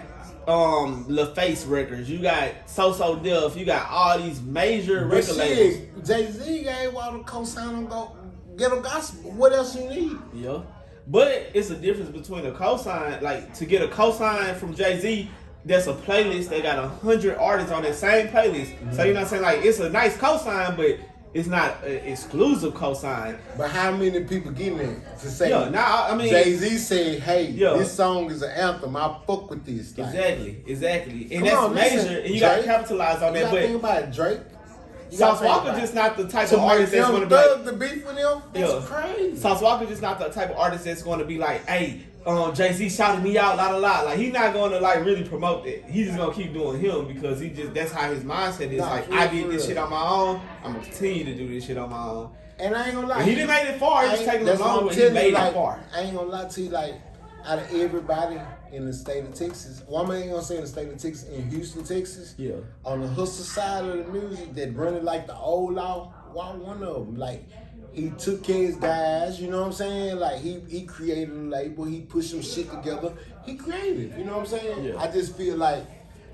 LaFace Records. You got So Def. You got all these major record labels. Jay-Z gave all the co-sign on go ghetto gospel. What else you need? Yeah. But it's a difference between a co-sign. Like, to get a co-sign from Jay-Z, that's a playlist. They got 100 artists on that same playlist. Mm-hmm. So you know what I'm saying? Like, it's a nice cosign, but it's not an exclusive cosign. But how many people getting it to say? Yeah, I mean, Jay-Z said, "Hey, this song is an anthem. I fuck with this." Like, exactly, and that's major. And you got to capitalize on that. But think about it, Drake. Sauce Walker just not the type of artist that's going to be like, the beef with him. That's crazy. Sauce Walker just not the type of artist that's going to be like, hey. Jay-Z shouted me out, la. Like, he's not going to, like, really promote it. He's just going to keep doing him because that's how his mindset is. Like, I did this shit on my own. I'm going to continue to do this shit on my own. And I ain't going to lie. He didn't make it far. It's taking him long, but he made it far. I ain't going to lie to you, like, out of everybody in the state of Texas, I ain't going to say in the state of Texas, in Houston, Texas, on the hustle side of the music that running like the old law, one of them, like, he took care of his guys, you know what I'm saying? Like, he created a label, he put some shit together. He creative, you know what I'm saying? Yeah. I just feel like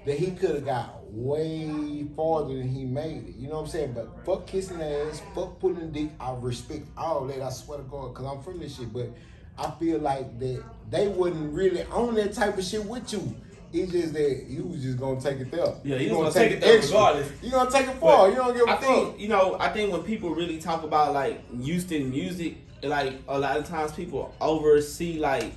that he could have got way farther than he made it, you know what I'm saying? But fuck kissing ass, fuck putting dick, I respect all that, I swear to God, because I'm from this shit. But I feel like that they wouldn't really own that type of shit with you. It's just that you was just gonna take it there. Yeah, you gonna take it there regardless. You gonna take it far. You don't give a fuck. I think when people really talk about like Houston music, like a lot of times people oversee like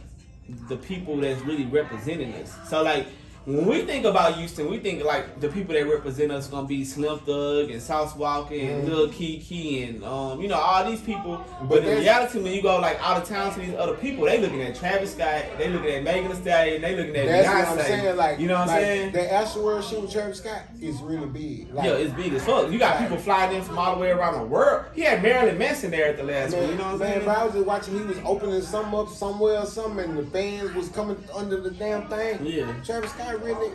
the people that's really representing us. So like when we think about Houston, we think like the people that represent us gonna be Slim Thug and Sauce Walker and Lil Keke and you know, all these people. But in reality, when you go like out of town to these other people, they looking at Travis Scott, they looking at Megan Thee Stallion, they looking at Beyonce. That's what I'm saying. Like, you know what I'm saying? That Astroworld shit with Travis Scott is really big. Like, yeah, it's big as fuck. You got people flying in from all the way around the world. He had Marilyn Manson there at the last one. You know what I'm saying? Bro, I was just watching. He was opening something up somewhere or something, and the fans was coming under the damn thing. Yeah, Travis Scott really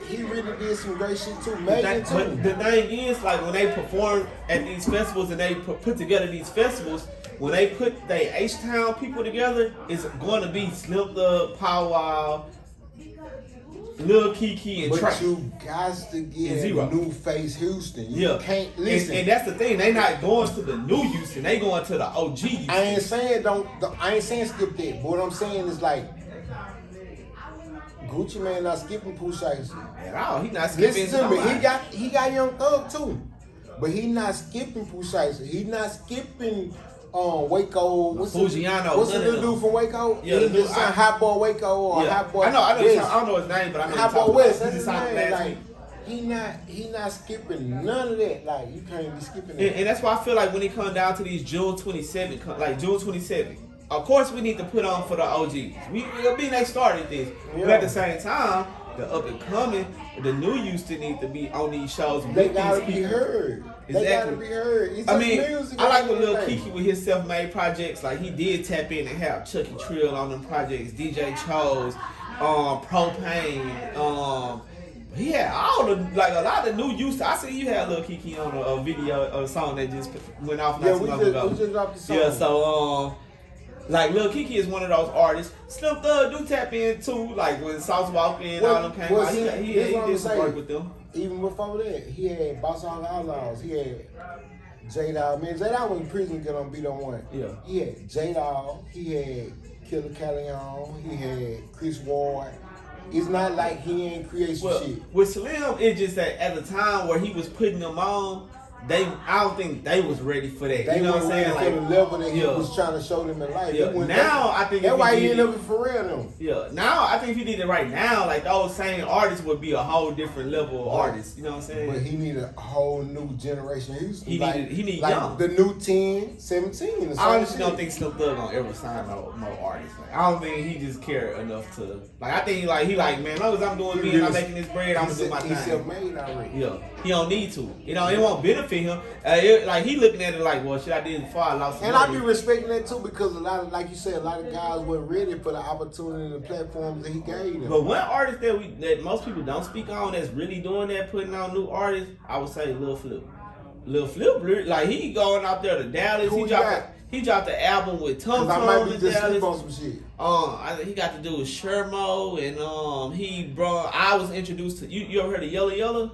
did some great shit too. Megan too. But the thing is, like when they perform at these festivals and they put together these festivals, when they put they H-Town people together, it's going to be Slim Thug, Pow Wow, Lil Keke, and Trey. But you got to get a new face Houston. You can't listen. And that's the thing. They not going to the new Houston. They going to the OG Houston. I ain't saying skip that. But what I'm saying is like, Gucci Man not skipping Pooh Shiesty. At all. He not skipping. Listen to me. He got Young Thug too. But he not skipping Pooh Shiesty. He not skipping Waco. Fujiano. What's the little dude from Waco? Yeah, he just signed Hot Boy Waco or Hot Boy I know West. I don't know his name, but I know Hot Boy West. That's his name. Like, he not skipping none of that. Like you can't be skipping that. And that's why I feel like when it comes down to these June 27, like June 27, of course we need to put on for the OGs. They started this, but at the same time, the up and coming, the new used to need to be on these shows. They gotta be heard. Exactly. They gotta be heard. It's music. I like with Lil Kiki with his self-made projects. Like he did tap in and have Chucky Trill on them projects, DJ Chose, Propane. He had all the a lot of new use. I see you had Lil Kiki on a video, a song that just went off not too long ago. We just dropped the song. Yeah, so like Lil Kiki is one of those artists. Slim Thug do tap in too, like when Sauce Walker and all them came out. He did some work with them. Even before that, he had Boss Hog Outlaws. He had J-Dawg. Man, J-Dawg was in prison get on beat on one. Yeah. He had J-Dawg. He had Killer Callion. He had Chris Ward. It's not like he ain't create some shit. With Slim, it's just that at the time where he was putting them on, I don't think they was ready for that. They you know what I'm saying? Like for the level that he was trying to show them in life. Yeah. Now I think that's why he ended up for real though. Yeah. Now I think if he did it right now, like those same artists would be a whole different level of artists. You know what I'm saying? But he needed a whole new generation. He need like young. The new 10, 17. I honestly don't think Slim Thug gonna ever sign no artists. Like, I don't think he just care enough to like. I think he like man, as long as I'm doing me and I'm making this bread, I'm gonna do my thing. He's self-made already. Yeah. He don't need to. You know, it won't benefit him. Like he looking at it like, well, shit I did before I lost some And money. I be respecting that too because a lot of, like you said, a lot of guys weren't ready for the opportunity and the platforms that he gave them. But one artist that most people don't speak on that's really doing that, putting out new artists, I would say Lil Flip. Lil Flip, like he going out there to Dallas. He dropped the album with Tum Tum in Dallas. On some shit. I think he got to do with Shermo and I was introduced to you ever heard of Yella Yella?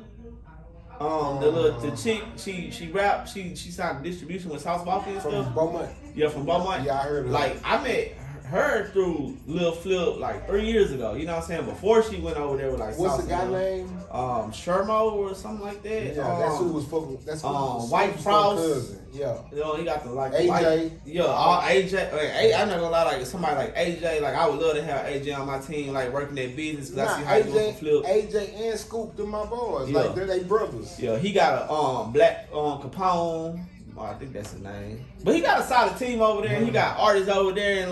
The chick, she rapped, she signed distribution with Sauce Walker and stuff. From Beaumont. Yeah, from Beaumont. Yeah, I heard of Like, I met her through Lil Flip like 3 years ago. You know what I'm saying? Before she went over there with like what's Sauce the guy name? Shermo or something like that. Yeah, that's who was fucking. That's who was White Frost. Yeah. You know, he got the like AJ. All AJ. I'm not gonna lie, like somebody like AJ, like I would love to have AJ on my team, like working that business because I see how he doing for Flip. AJ and Scoop, them my boys. Yeah. Like they're they brothers. Yeah, he got a black Capone. I think that's the name. But he got a solid team over there. And he got artists over there, and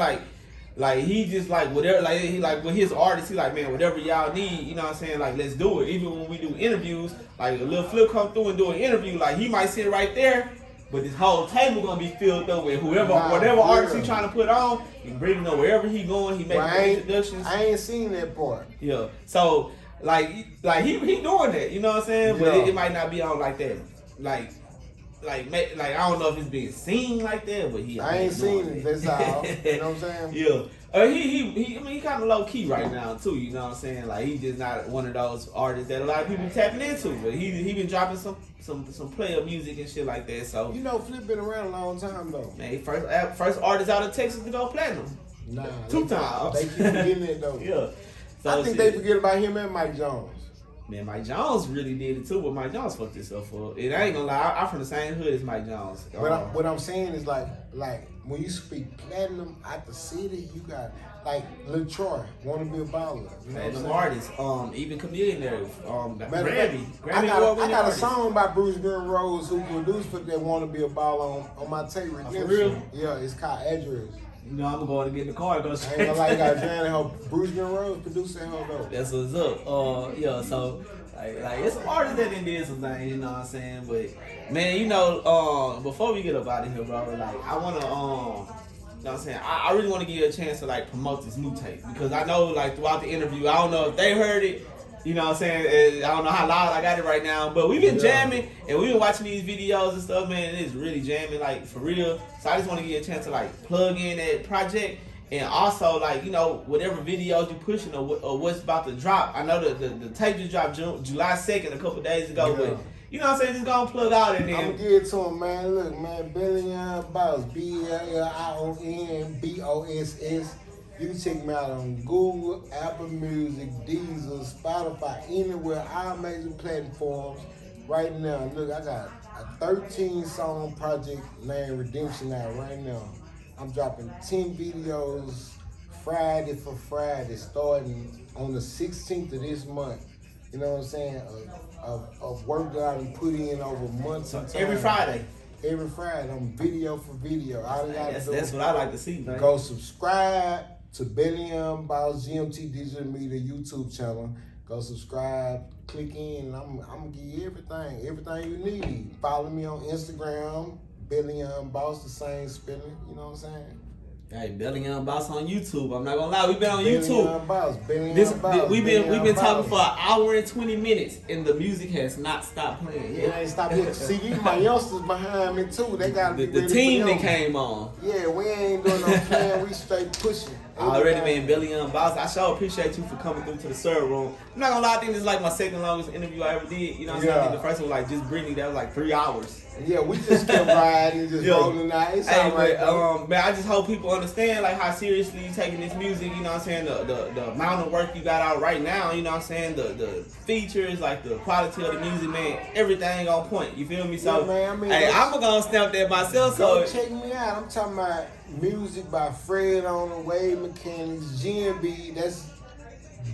like he just like whatever. Like he like with his artists, he like man, whatever y'all need. You know what I'm saying? Like let's do it. Even when we do interviews, like a Lil Flip come through and do an interview, like he might sit right there. But this whole table gonna be filled up with whatever artist he trying to put on. He bring them wherever he going. He make introductions. I ain't seen that part. Yeah. So like he doing that. You know what I'm saying? But it might not be on like that. Like I don't know if it's being seen like that, but I ain't seen it. That's all. You know what I'm saying? Yeah. He kind of low key right now too. You know what I'm saying? Like he just not one of those artists that a lot of people tapping into. But he been dropping some player music and shit like that. So you know, Flip been around a long time though. Man, he first artist out of Texas to go platinum. Nah, 2 times. They keep forgetting it though. Yeah. So I think they forget about him and Mike Jones. Man, Mike Jones really did it too, but Mike Jones fucked himself up. And I ain't gonna lie, I'm from the same hood as Mike Jones. What I'm saying is like when you speak platinum out the city, you got like Lil Troy, wanna be a baller. You know Platinum artists, even Chameleon there, Grammy I got a song by Bruce Green Rose who produced for that wanna be a baller on my tape. For real? Yeah, it's called Address. You know, I'm going to get in the car and go I ain't gonna lie, you got Jan and Bruce Green Rose produced that whole though. That's what's up. Yeah, so like it's some artists that did some things, you know what I'm saying? But man, you know, before we get up out of here, bro, like I wanna you know what I'm saying? I really want to give you a chance to like promote this new tape because I know like throughout the interview, I don't know if they heard it. You know what I'm saying? I don't know how loud I got it right now, but we've been jamming and we've been watching these videos and stuff, man. It is really jamming, like for real. So I just want to give you a chance to like plug in that project and also like, you know, whatever videos you pushing or what's about to drop. I know the tape just dropped July 2nd a couple days ago, but you know what I'm saying? Just gonna plug out and then. I'm gonna give it to him, man. Look, man, Bellion Boss, BLLION You can check me out on Google, Apple Music, Deezer, Spotify, anywhere, all major platforms. Right now, look, I got a 13-song project named Redemption out right now. I'm dropping 10 videos Friday for Friday, starting on the 16th of this month. you know what I'm saying, of work that I done put in over months of time. Every Friday. Every Friday, I'm video for video. All they gotta do, That's what I like to see, man. Go subscribe to Bellion Boss GMT Digital Media YouTube channel. Go subscribe, click in, and I'm gonna give you everything you need. Follow me on Instagram, Bellion Boss, the same spelling, you know what I'm saying? Hey, Bellion Boss on YouTube. I'm not gonna lie, we've been on Bellion YouTube. Boss, Bellion Boss. We've been talking for Boss. an hour and 20 minutes, and the music has not stopped playing. It ain't stopped yet. See, these my youngsters behind me too. They gotta be The ready team for that them. came on. Yeah, we ain't doing no plan. We straight pushing. Already, man, Bellion Boss. I sure appreciate you for coming through to the server room. I'm not gonna lie, I think this is like my second longest interview I ever did. You know what I'm saying? I think the first one was like just Brittany. That was like 3 hours. Yeah, we just kept riding, just rolling out. It's all right, though. Man, I just hope people understand like how seriously you taking this music. You know what I'm saying? The amount of work you got out right now. You know what I'm saying? The features, like the quality of the music, man. Everything on point. You feel me? So, Yeah, man, I mean, hey, I'm gonna stamp that myself. Go So check me out. I'm talking about music by Fred on the Wave Mechanics, GMB. That's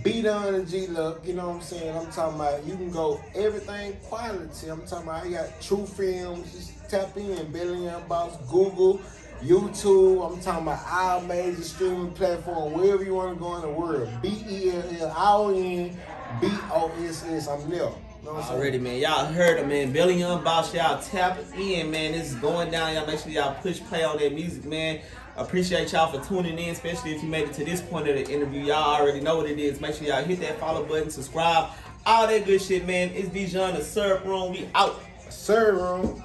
beat on the G Look. You know what I'm saying? I'm talking about you can go everything quality. I'm talking about you got True Films. Just tap in Bellion Boss, Google, YouTube. I'm talking about all major streaming platform, wherever you want to go in the world. BELLION BOSS. I'm there. You know what I'm saying? already, man, y'all heard it, man. Bellion Boss, y'all tap in, man. This is going down. Y'all make sure y'all push play on that music, man. Appreciate y'all for tuning in, especially if you made it to this point of the interview. Y'all already know what it is. Make sure y'all hit that follow button, subscribe, all that good shit, man. It's Bijan, the Syrup Room. We out. Syrup Room.